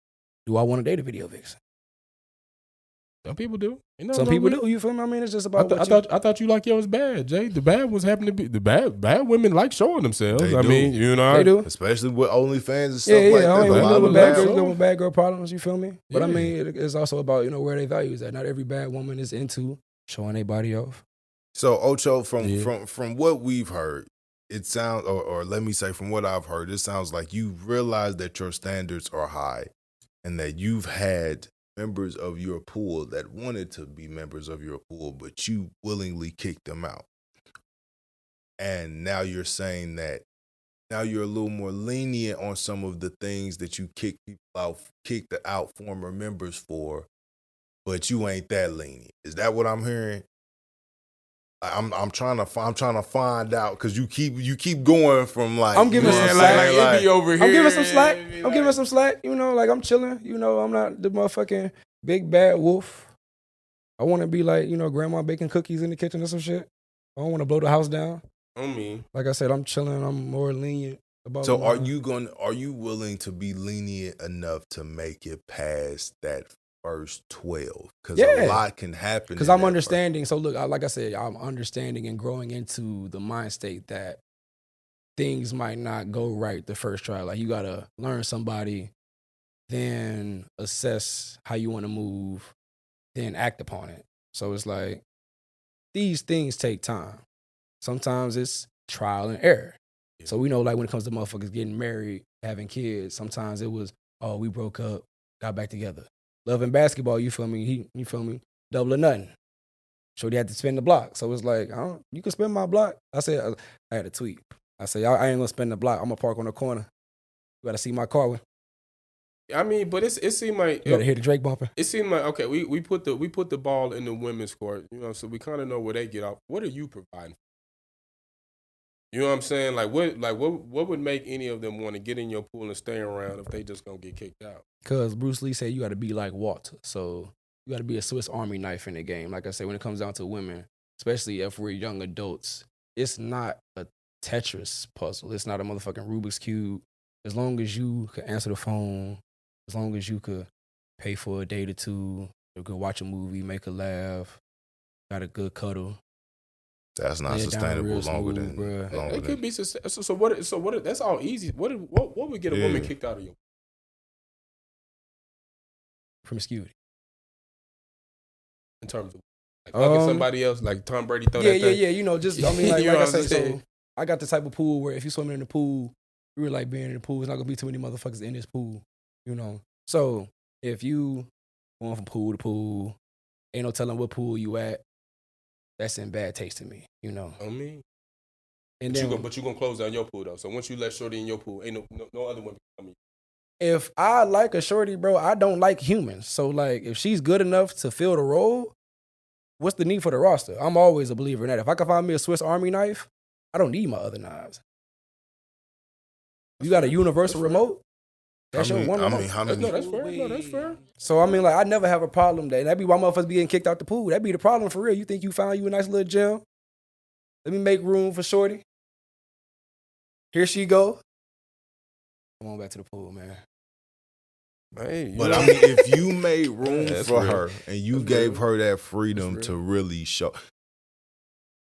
Do I want to date a video vixen? Some people do. Some people do. You feel me? I mean, it's just about. I thought you like yours bad, Jay. The bad ones happen to be the bad women like showing themselves. They do. They do, especially with OnlyFans and stuff like that. We deal with bad girls, with bad girl problems. You feel me? But I mean, it's also about where they values at. Not every bad woman is into showing their body off. So Ocho, from what we've heard, it sounds, or let me say, from what I've heard, it sounds like you realize that your standards are high, and that you've had members of your pool that wanted to be members of your pool, but you willingly kicked them out. And now you're saying that now you're a little more lenient on some of the things that you kicked out former members for, but you ain't that lenient. Is that what I'm hearing? I'm trying to find out, because you keep going from like, I'm giving some slack. Like, over here. I'm giving some slack. I'm giving some slack. Like I'm chilling. I'm not the motherfucking big bad wolf. I want to be like grandma baking cookies in the kitchen or some shit. I don't want to blow the house down. Like I said, I'm chilling. I'm more lenient about. So are you willing to be lenient enough to make it past that first 12 because Yeah. a lot can happen. Because I'm understanding. So look, like I said, I'm understanding and growing into the mind state that things might not go right the first try. Like you gotta learn somebody, then assess how you want to move, then act upon it. So it's like these things take time. Sometimes it's trial and error. Yeah. So we know, like when it comes to motherfuckers getting married, having kids, sometimes it was, oh, we broke up, got back together. Love and basketball, you feel me? You feel me? Double or nothing. Shorty had to spend the block. So it's like, you can spend my block. I said, I had a tweet. I said, I ain't gonna spend the block. I'm gonna park on the corner. You gotta see my car with. I mean, but it seemed like you gotta hear the Drake bumper. It seemed like okay, we put the ball in the women's court, you know, so we kind of know where they get off. What are you providing? You know what I'm saying? Like what would make any of them want to get in your pool and stay around if they just gonna get kicked out? Because Bruce Lee said you got to be like Walter, so you got to be a Swiss Army knife in the game. Like I said, when it comes down to women, especially if we're young adults, it's not a Tetris puzzle. It's not a motherfucking Rubik's Cube. As long as you could answer the phone, as long as you could pay for a date or two, you could watch a movie, make a laugh, got a good cuddle. That's not sustainable longer than. It could be sustainable. So what? That's all easy. What would get a woman kicked out of your promiscuity? In terms of like fucking somebody else, like Tom Brady throw that thing? Yeah. You know, just I mean, like I say, so I got the type of pool where if you swimming in the pool, you really like being in the pool. It's not gonna be too many motherfuckers in this pool, you know. So if you going from pool to pool, ain't no telling what pool you at. That's in bad taste to me, you know. I mean, and but you gonna close down your pool though. So once you let shorty in your pool, ain't no other women coming. If I like a shorty, bro, I don't like humans. So like, if she's good enough to fill the role, what's the need for the roster? I'm always a believer in that. If I can find me a Swiss Army knife, I don't need my other knives. You got a universal remote? That's your one remote. No, that's fair. No, that's fair. So, I mean, like, I never have a problem. That'd be why motherfuckers be getting kicked out the pool. That'd be the problem for real. You think you found you a nice little gem? Let me make room for shorty. Here she go. Come on back to the pool, man. Hey, but I mean, if you made room for her and you gave her that freedom to really show.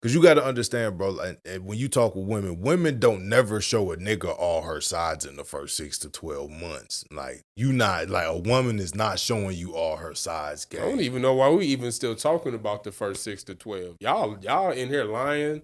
Because you got to understand, bro, and when you talk with women don't never show a nigga all her sides in the first 6 to 12 months. Like, a woman is not showing you all her sides, gang. I don't even know why we even still talking about the first 6 to 12. Y'all in here lying.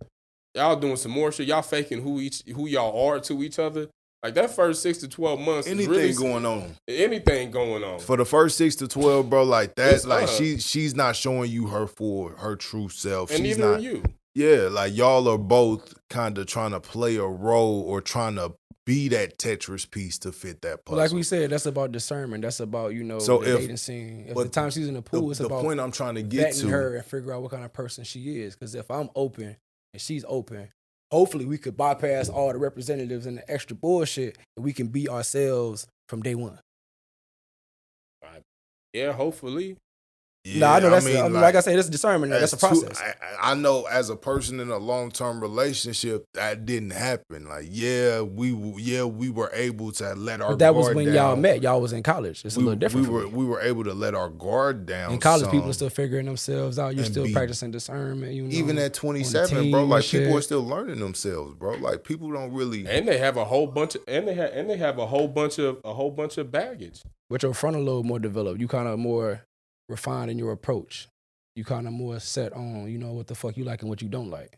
Y'all doing some more shit. Y'all faking who y'all are to each other. Like, that first 6 to 12 months anything really going on. Anything going on. For the first 6 to 12, bro, like that, like she's not showing you her true self. And she's neither not are you. Yeah, like y'all are both kind of trying to play a role or trying to be that Tetris piece to fit that puzzle. Like we said, that's about discernment. That's about, the dating scene. If the time she's in the pool, it's about the point I'm trying to get to her and figure out what kind of person she is. Because if I'm open and she's open, hopefully we could bypass all the representatives and the extra bullshit and we can be ourselves from day one. Yeah, hopefully. Yeah, no, I know that's like I say, that's discernment. That's a process. I know as a person in a long-term relationship, that didn't happen. Like, we were able to let our guard down. But that was when y'all met. Y'all was in college. It's a little different. We were able to let our guard down. In college, people are still figuring themselves out. You're still practicing discernment. You know, even at 27, bro. Like, people are still learning themselves, bro. Like, people don't really. And they have a whole bunch of. And they have a whole bunch of baggage. With your frontal lobe more developed, you kind of more refined in your approach. You kind of more set on, what the fuck you like and what you don't like.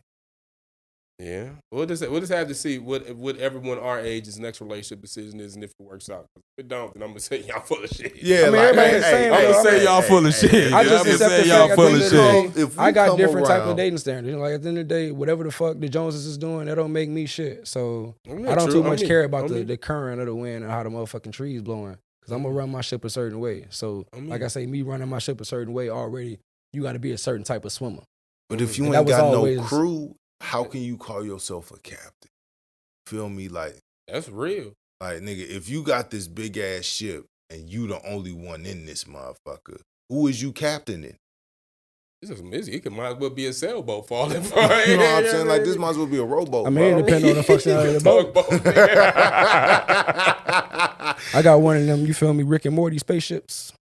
Yeah. We'll just have to see what everyone our age's next relationship decision is and if it works out. If it don't, then I'm going to say y'all full of shit. Yeah, everybody's saying I'm going to say y'all full of shit. I just accept the fact full of shit. I got different type of dating standards. Like, at the end of the day, whatever the fuck the Joneses is doing, that don't make me shit. So I don't too much care about the current of the wind and how the motherfucking trees blowing. Because I'm going to run my ship a certain way. So, like I say, me running my ship a certain way already, you got to be a certain type of swimmer. But if you ain't got no crew, how can you call yourself a captain? Feel me? Like, that's real. Like, nigga, if you got this big ass ship and you the only one in this motherfucker, who is you captaining? It might as well be a sailboat falling. You know what I'm saying? Like, this might as well be a rowboat. I mean, it depends on the functionality of the boat. I got one of them, you feel me, Rick and Morty spaceships.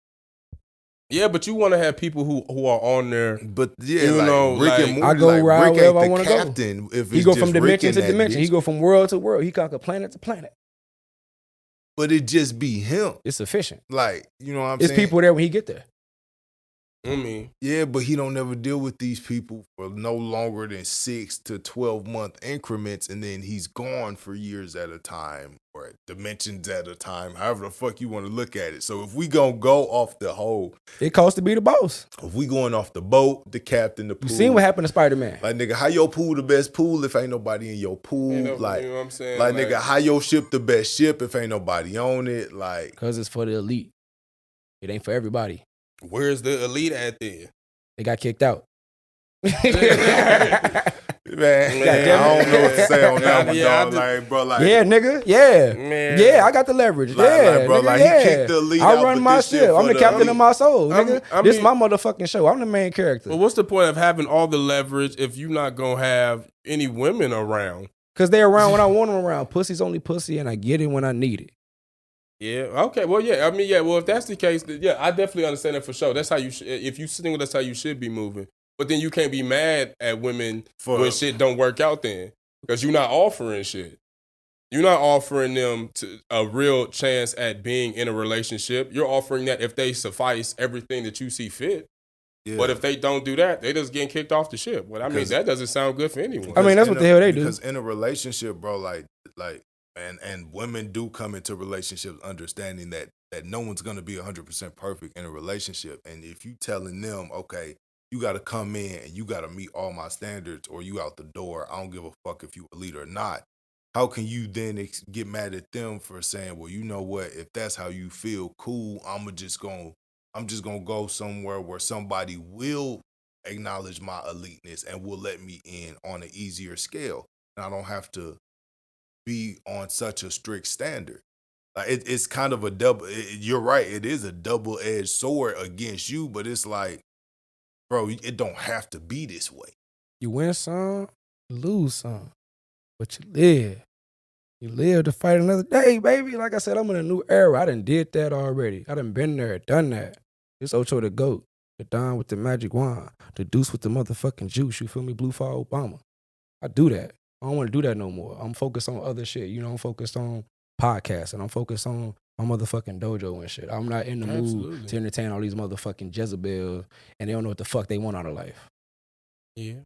Yeah, but you want to have people who are on there. But yeah, you like know, Rick like, and Morty, I go like ride Rick wherever I ain't want the to go. captain. If He it's go just from dimension Rick to and that dimension. He bitch. go from world to world. He conquer planet to planet. But it just be him. It's efficient. Like, you know what I'm It's saying? people there when he get there. I mean, Yeah, but he don't ever deal with these people for no longer than 6 to 12 month increments, and then he's gone for years at a time or dimensions at a time, however the fuck you want to look at it. So if we gonna go off the whole, It costs to be the boss. if we going off the boat, the captain, the pool. You seen what happened to Spider-Man? Like, nigga, how your pool the best pool if ain't nobody in your pool? you know like, what I'm saying? like, nigga, how your ship the best ship if ain't nobody on it? Like, Because it's for the elite. It ain't for everybody. Where's the elite at then? They got kicked out. man, I don't know what to say on that one, Yeah, dog. Like, bro, like, Yeah, nigga. Yeah. Man. Yeah, I got the leverage. Like, yeah, bro, nigga, like, yeah. he kicked the elite I out, run but my this shit ship. for I'm the the captain elite. of my soul, nigga. I This mean- my motherfucking show. I'm the main character. Well, what's the point of having all the leverage if you're not gonna have any women around? Because they're around when I want them around. Pussy's only pussy, and I get it when I need it. Yeah. Okay. Well, yeah. I mean, yeah. Well, if that's the case, then, yeah, I definitely understand that for sure. That's how you. If you single, that's how you should be moving. But then you can't be mad at women when shit don't work out. Then because you're not offering shit. You're not offering them a real chance at being in a relationship. You're offering that if they suffice everything that you see fit. Yeah. But if they don't do that, they just getting kicked off the ship. Well, I mean, that doesn't sound good for anyone. I mean, that's what the hell they do. Because in a relationship, bro, like, and women do come into relationships understanding that no one's gonna be 100% perfect in a relationship. And if you telling them, okay, you got to come in and you got to meet all my standards, or you out the door. I don't give a fuck if you a leader or not. How can you then get mad at them for saying, well, you know what? If that's how you feel, cool. I'm just gonna go somewhere where somebody will acknowledge my eliteness and will let me in on an easier scale. And I don't have to be on such a strict standard. Like it's kind of a double. You're right. It is a double-edged sword against you, but it's like, bro, it don't have to be this way. You win some, you lose some, but you live. You live to fight another day, baby. Like I said, I'm in a new era. I done did that already. I done been there, done that. It's Ocho the GOAT, the Don with the magic wand, the Deuce with the motherfucking juice. You feel me? Blue for Obama. I do that. I don't want to do that no more. I'm focused on other shit. You know, I'm focused on podcasts and I'm focused on my motherfucking dojo and shit. I'm not in the mood to entertain all these motherfucking Jezebels and they don't know what the fuck they want out of life. Yeah.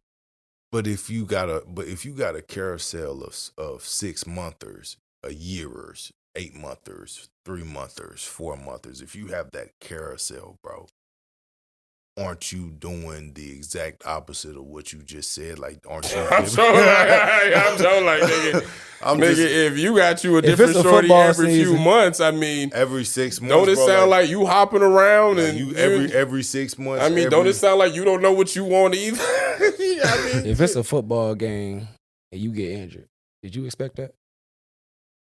But if you got a carousel of 6-monthers, a yearers, 8-monthers, 3-monthers, 4-monthers, if you have that carousel, bro, aren't you doing the exact opposite of what you just said? Like, aren't you? I'm so like, nigga. If you got you a different shorty every few months, I mean, every 6 months. Don't it sound like you hopping around like and you every 6 months? I mean, don't it sound like you don't know what you want either? I mean, if it's a football game and you get injured, did you expect that?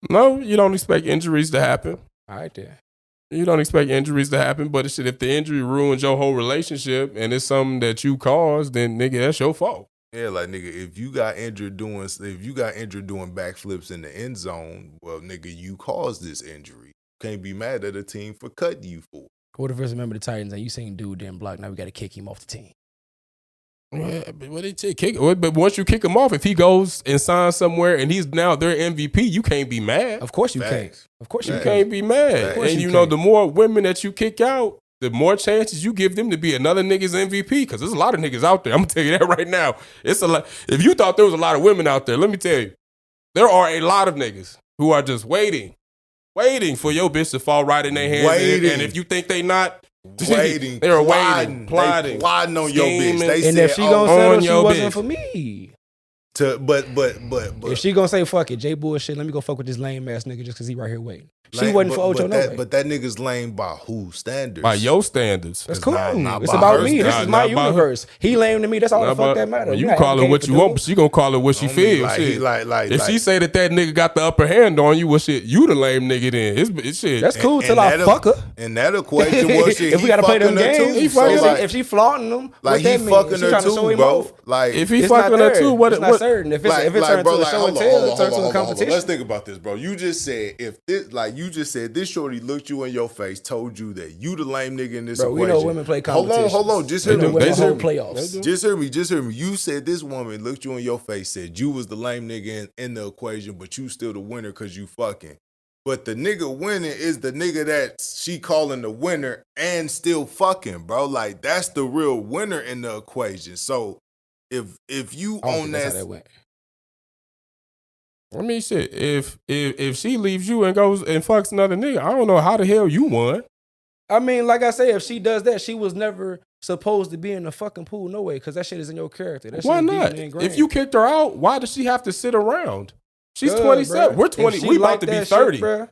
No, you don't expect injuries to happen. All right, then. You don't expect injuries to happen, but if the injury ruins your whole relationship and it's something that you caused, then nigga, that's your fault. Yeah, like nigga, if you got injured doing backflips in the end zone, well, nigga, you caused this injury. You can't be mad at a team for cutting you for it. What if it's a member of the Titans and you seen dude didn't block, now we got to kick him off the team? Yeah, but once you kick him off, if he goes and signs somewhere and he's now their MVP, you can't be mad. Of course you can't. Of course you can't be mad. And you know, the more women that you kick out, the more chances you give them to be another nigga's MVP. Because there's a lot of niggas out there. I'm gonna tell you that right now. It's a lot. If you thought there was a lot of women out there, let me tell you, there are a lot of niggas who are just waiting for your bitch to fall right in their hands. And if you think they not. Waiting, they were waiting, plotting on your bitch. They and said, if she gonna settle, she wasn't bitch. for me. But if she gonna say fuck it, Jay bullshit, let me go fuck with this lame ass nigga just cause he right here waiting. She lame, wasn't for Ocho no way. But that nigga's lame by whose standards? By your standards. That's cool. Not it's by about her me. This is my universe. He lame to me. That's all the fuck that matters. You call it what you want, but she gonna call it what she feels. If she say that nigga got the upper hand on you, well shit, you the lame nigga then. It's shit. That's cool till I fuck her. And that equation was shit. If we gotta play them games, if she flaunting them, like he fucking her too, bro. Like if he fucking her too, what? It's not certain. If it turns to a show and tell, it turns to a competition. Let's think about this, bro. You just said if this, like You just said this shorty looked you in your face, told you that you the lame nigga in this Bro, equation. we know women play competitions. Hold on. Just hear me. They whole playoffs. Just hear me. You said this woman looked you in your face, said you was the lame nigga in the equation, but you still the winner because you fucking. But the nigga winning is the nigga that she calling the winner and still fucking, bro. Like, that's the real winner in the equation. So if you own that, went. I mean, shit. If she leaves you and goes and fucks another nigga, I don't know how the hell you won. I mean, like I say, if she does that, she was never supposed to be in the fucking pool, no way, because that shit is in your character. That Why shit not? If If you kicked her out, why does she have to sit around? She's 27. Bruh. We're 20. We about to be 30. Shit,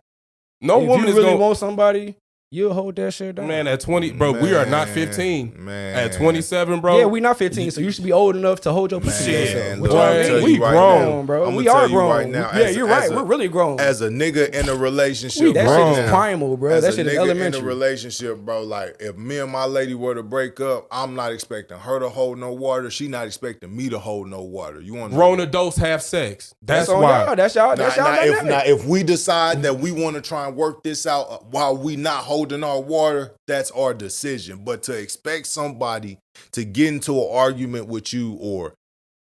no if woman you is really going. Want somebody, you'll hold that shit down. Man, at 20, bro, we are not 15. Man. At 27, bro. Yeah, we not 15, so you should be old enough to hold your pussy. Shit, look, we grown, bro. I'm We gonna are tell you grown. right now, Yeah, you're right. We're really grown. As a nigga in a relationship, that grown. shit is primal, bro. That shit is elementary. In a relationship, bro, like if me and my lady were to break up, I'm not expecting her to hold no water. She not expecting me to hold no water. You want grown adults have sex. That's on why. y'all. That's y'all. That's y'all. If we decide that we want to try and work this out while we not holding our water, that's our decision. But to expect somebody to get into an argument with you, or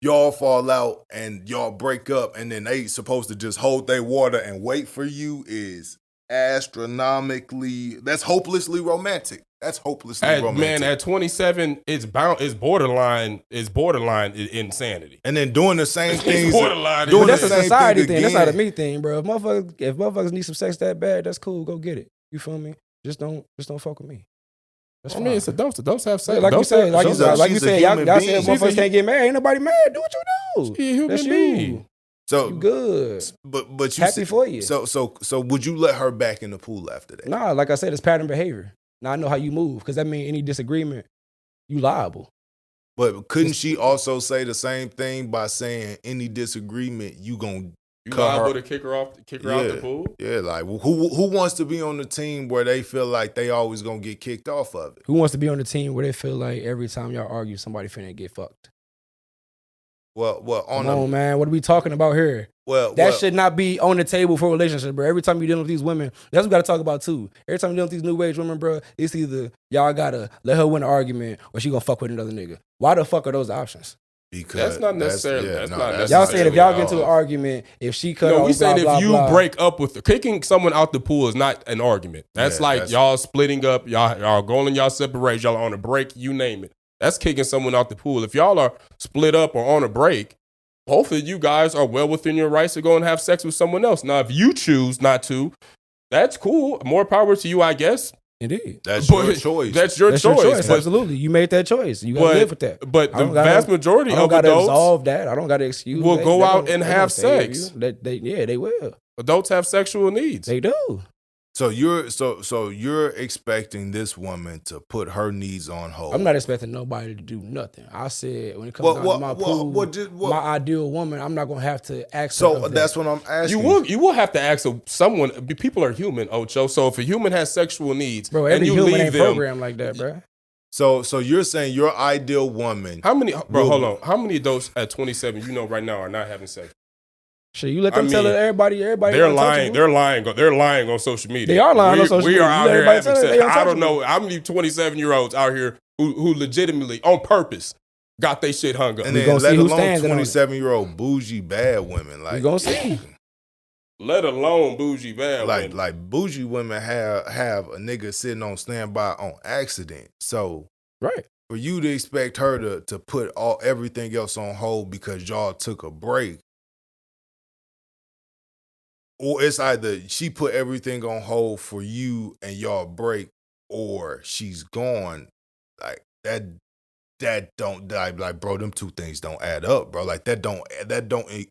y'all fall out and y'all break up and then they supposed to just hold their water and wait for you, is astronomically, that's hopelessly romantic. That's hopelessly romantic. Man, at 27, it's borderline insanity. And then doing the same things. Borderline. Doing That's the a same society thing thing. That's not a again. me thing, bro. If motherfuckers need some sex that bad, that's cool. Go get it. You feel me? Just don't fuck with me. That's I fine. mean, it's adults. Adults have sex. Yeah, like you said, y'all said motherfuckers can't get mad. Ain't nobody mad. Do what you do. She a human That's being. you. So You good. but you Happy for you. So would you let her back in the pool after that? Nah, like I said, it's pattern behavior. Now I know how you move, because that means any disagreement, you liable. But couldn't she also say the same thing by saying any disagreement you gonna liable to kick her out the pool? Yeah, like who wants to be on the team where they feel like they always gonna get kicked off of it? Who wants to be on the team where they feel like every time y'all argue, somebody finna get fucked? Well, Come on, man. What are we talking about here? That should not be on the table for a relationship, bro. Every time you're dealing with these women, that's what we got to talk about too. Every time you're dealing with these new age women, bro, it's either y'all gotta let her win an argument or she gonna fuck with another nigga. Why the fuck are those options? Because that's not necessarily. That's not necessarily. Y'all saying if y'all get into an argument, if she cut off, we saying if you blah. break up with kicking someone out the pool is not an argument. That's y'all splitting up, y'all going, y'all separate, y'all on a break, you name it. That's kicking someone out the pool. If y'all are split up or on a break, both of you guys are well within your rights to go and have sex with someone else. Now, if you choose not to, that's cool. More power to you, I guess. Indeed. That's your choice. That's your choice. But, absolutely. You made that choice. You got to live with that. But the vast majority of adults absolve that. I don't got to excuse. Will go out and have sex. They will. Adults have sexual needs. They do. So you're expecting this woman to put her needs on hold. I'm not expecting nobody to do nothing. I said when it comes down to my pool, my ideal woman, I'm not gonna have to ask. So that's what I'm asking. You will have to ask someone. People are human, Ocho. So if a human has sexual needs, bro, every and you human leave ain't them, programmed like that, bro. So you're saying your ideal woman? How many? Bro, hold on. How many adults at 27 right now are not having sex? Shit, you let them tell everybody. They're lying. They're lying on social media. They are lying on social media. We are out here having sex. I don't know how many 27-year-olds out here who legitimately, on purpose, got they shit hung up. And then let alone 27-year-old bougie bad women. Like, we gonna see. Let alone bougie bad women. Like bougie women have a nigga sitting on standby on accident. So right. For you to expect her to put everything else on hold because y'all took a break. Or it's either she put everything on hold for you and y'all break, or she's gone. Like that don't like bro, them two things don't add up, bro. Like that don't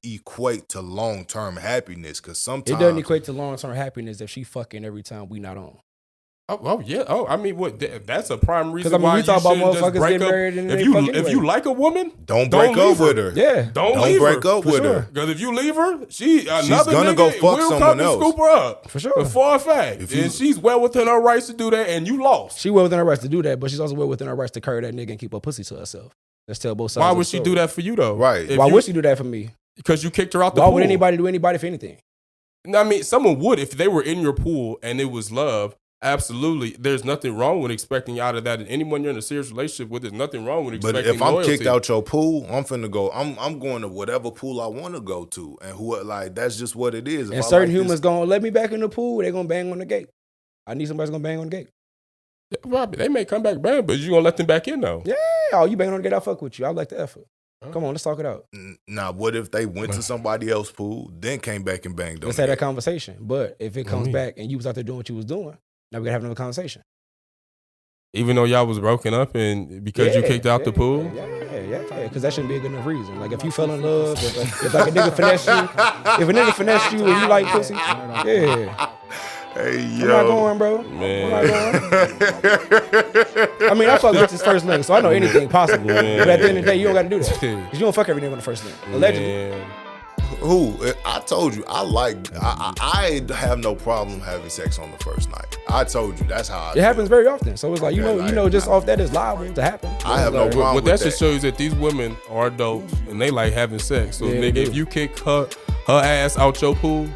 equate to long-term happiness, because sometimes it doesn't equate to long-term happiness if she fucking every time we not on. Oh yeah. Oh, I mean, what? That's a prime reason why we talk about motherfuckers just break getting up. married and If you like a woman, don't break up with her. Yeah, don't break up with her. Because if you leave her, she's gonna go fuck someone else. Scoop her up for sure. For a fact, and she's well within her rights to do that, and you lost. She well within her rights to do that, but she's also well within her rights to carry that nigga and keep her pussy to herself. Let's tell both sides. Why would she do that for you though? Right? Why would she do that for me? Because you kicked her out the pool. Why would anybody do anybody for anything? I mean, someone would if they were in your pool and it was love. Absolutely, there's nothing wrong with expecting out of that. And anyone you're in a serious relationship with, there's nothing wrong with expecting. But if I'm loyalty. kicked out your pool, I'm finna go. I'm going to whatever pool I want to go to, and that's just what it is. And certain humans gonna let me back in the pool. They gonna bang on the gate. I need somebody's gonna bang on the gate. Yeah, Robbie, they may come back bang, but you gonna let them back in though. Yeah, oh, you bang on the gate. I fuck with you. I like the effort. Come on, let's talk it out. Now, what if they went to somebody else's pool, then came back and banged on? Let's have that conversation. But if it comes back and you was out there doing what you was doing, now we gotta have another conversation. Even though y'all was broken up and because you kicked out the pool? Yeah, because that shouldn't be a good enough reason. Like if you fell in love, if like a nigga finesse you, if a nigga finesse you and you like pussy, yeah. Hey, yo. I'm not going, bro. Man. I'm not going. I mean, I fuck bitches first link, so I know anything possible. Man. But at the end of the day, you don't gotta do that. Because you don't fuck every nigga on the first link. Allegedly. Man. Who? I told you, I have no problem having sex on the first night. I told you, that's how I It happens very often. So it's like, just off that is liable to happen. I have no problem What with that just shows that these women are adults and they like having sex. So nigga, if you kick her ass out your pool,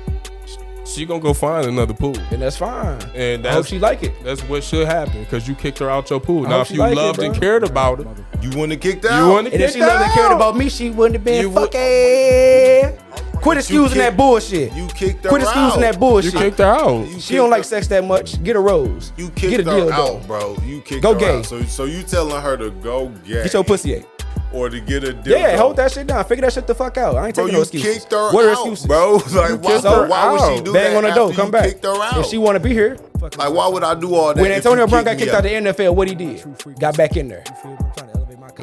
she gonna go find another pool. And that's fine. And I hope she like it. That's what should happen because you kicked her out your pool. I Now, hope if she you like it, loved and bro. cared about her, you wouldn't have kicked out. And if she loved and cared about me, she wouldn't have been fucking. Quit excusing that bullshit. You kicked her Quit excusing that bullshit. you kicked her out. She don't like sex that much. Get a rose. You Get kicked a her dildo. out, bro. You kicked Go her gay. out. So you telling her to go gay. Get your pussy ate. Or to get a dildo. Yeah, hold that shit down. Figure that shit the fuck out. I ain't Bro, taking no you excuses. kicked her What are out, excuses? bro. Like, why would she do Bang that on the door. after Come you back. kicked her out? If she want to be here. Like, why would I do all that? When if Antonio you Brown got kicked kicked me out the NFL, what he did? Got back in there.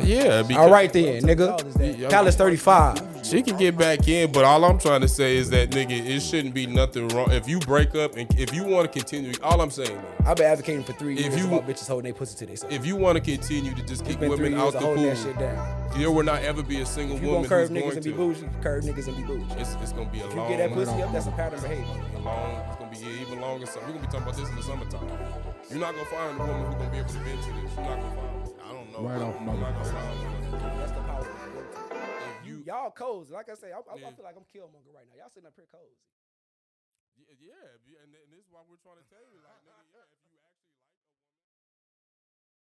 Yeah. All right then, nigga. Callus 35. She can get back in, but all I'm trying to say is that, nigga, it shouldn't be nothing wrong. If you break up and if you want to continue, all I'm saying is, I've been advocating for 3 years If you- about bitches holding their pussy to themselves. if you want to continue to just It's kick been 3 women years out of the holding pool, that shit down. there will not ever be a single If you woman gonna curve who's niggas going and be to. bougie, curve niggas and be bougie. It's gonna be a If you long, get that pussy up, that's a pattern behavior. it's gonna be even longer. So we're gonna be talking about this in the summertime. You're not gonna find a woman who's gonna be able to vent to this. You're not gonna find one. I don't know. Right off You're not mother. gonna find one. That's the power. If Y'all cozy. Like I say, I Yeah. feel like I'm Killmonger right now. Y'all sitting up here cozy. yeah, and this is why we're trying to tell you, like, nigga, yeah. If you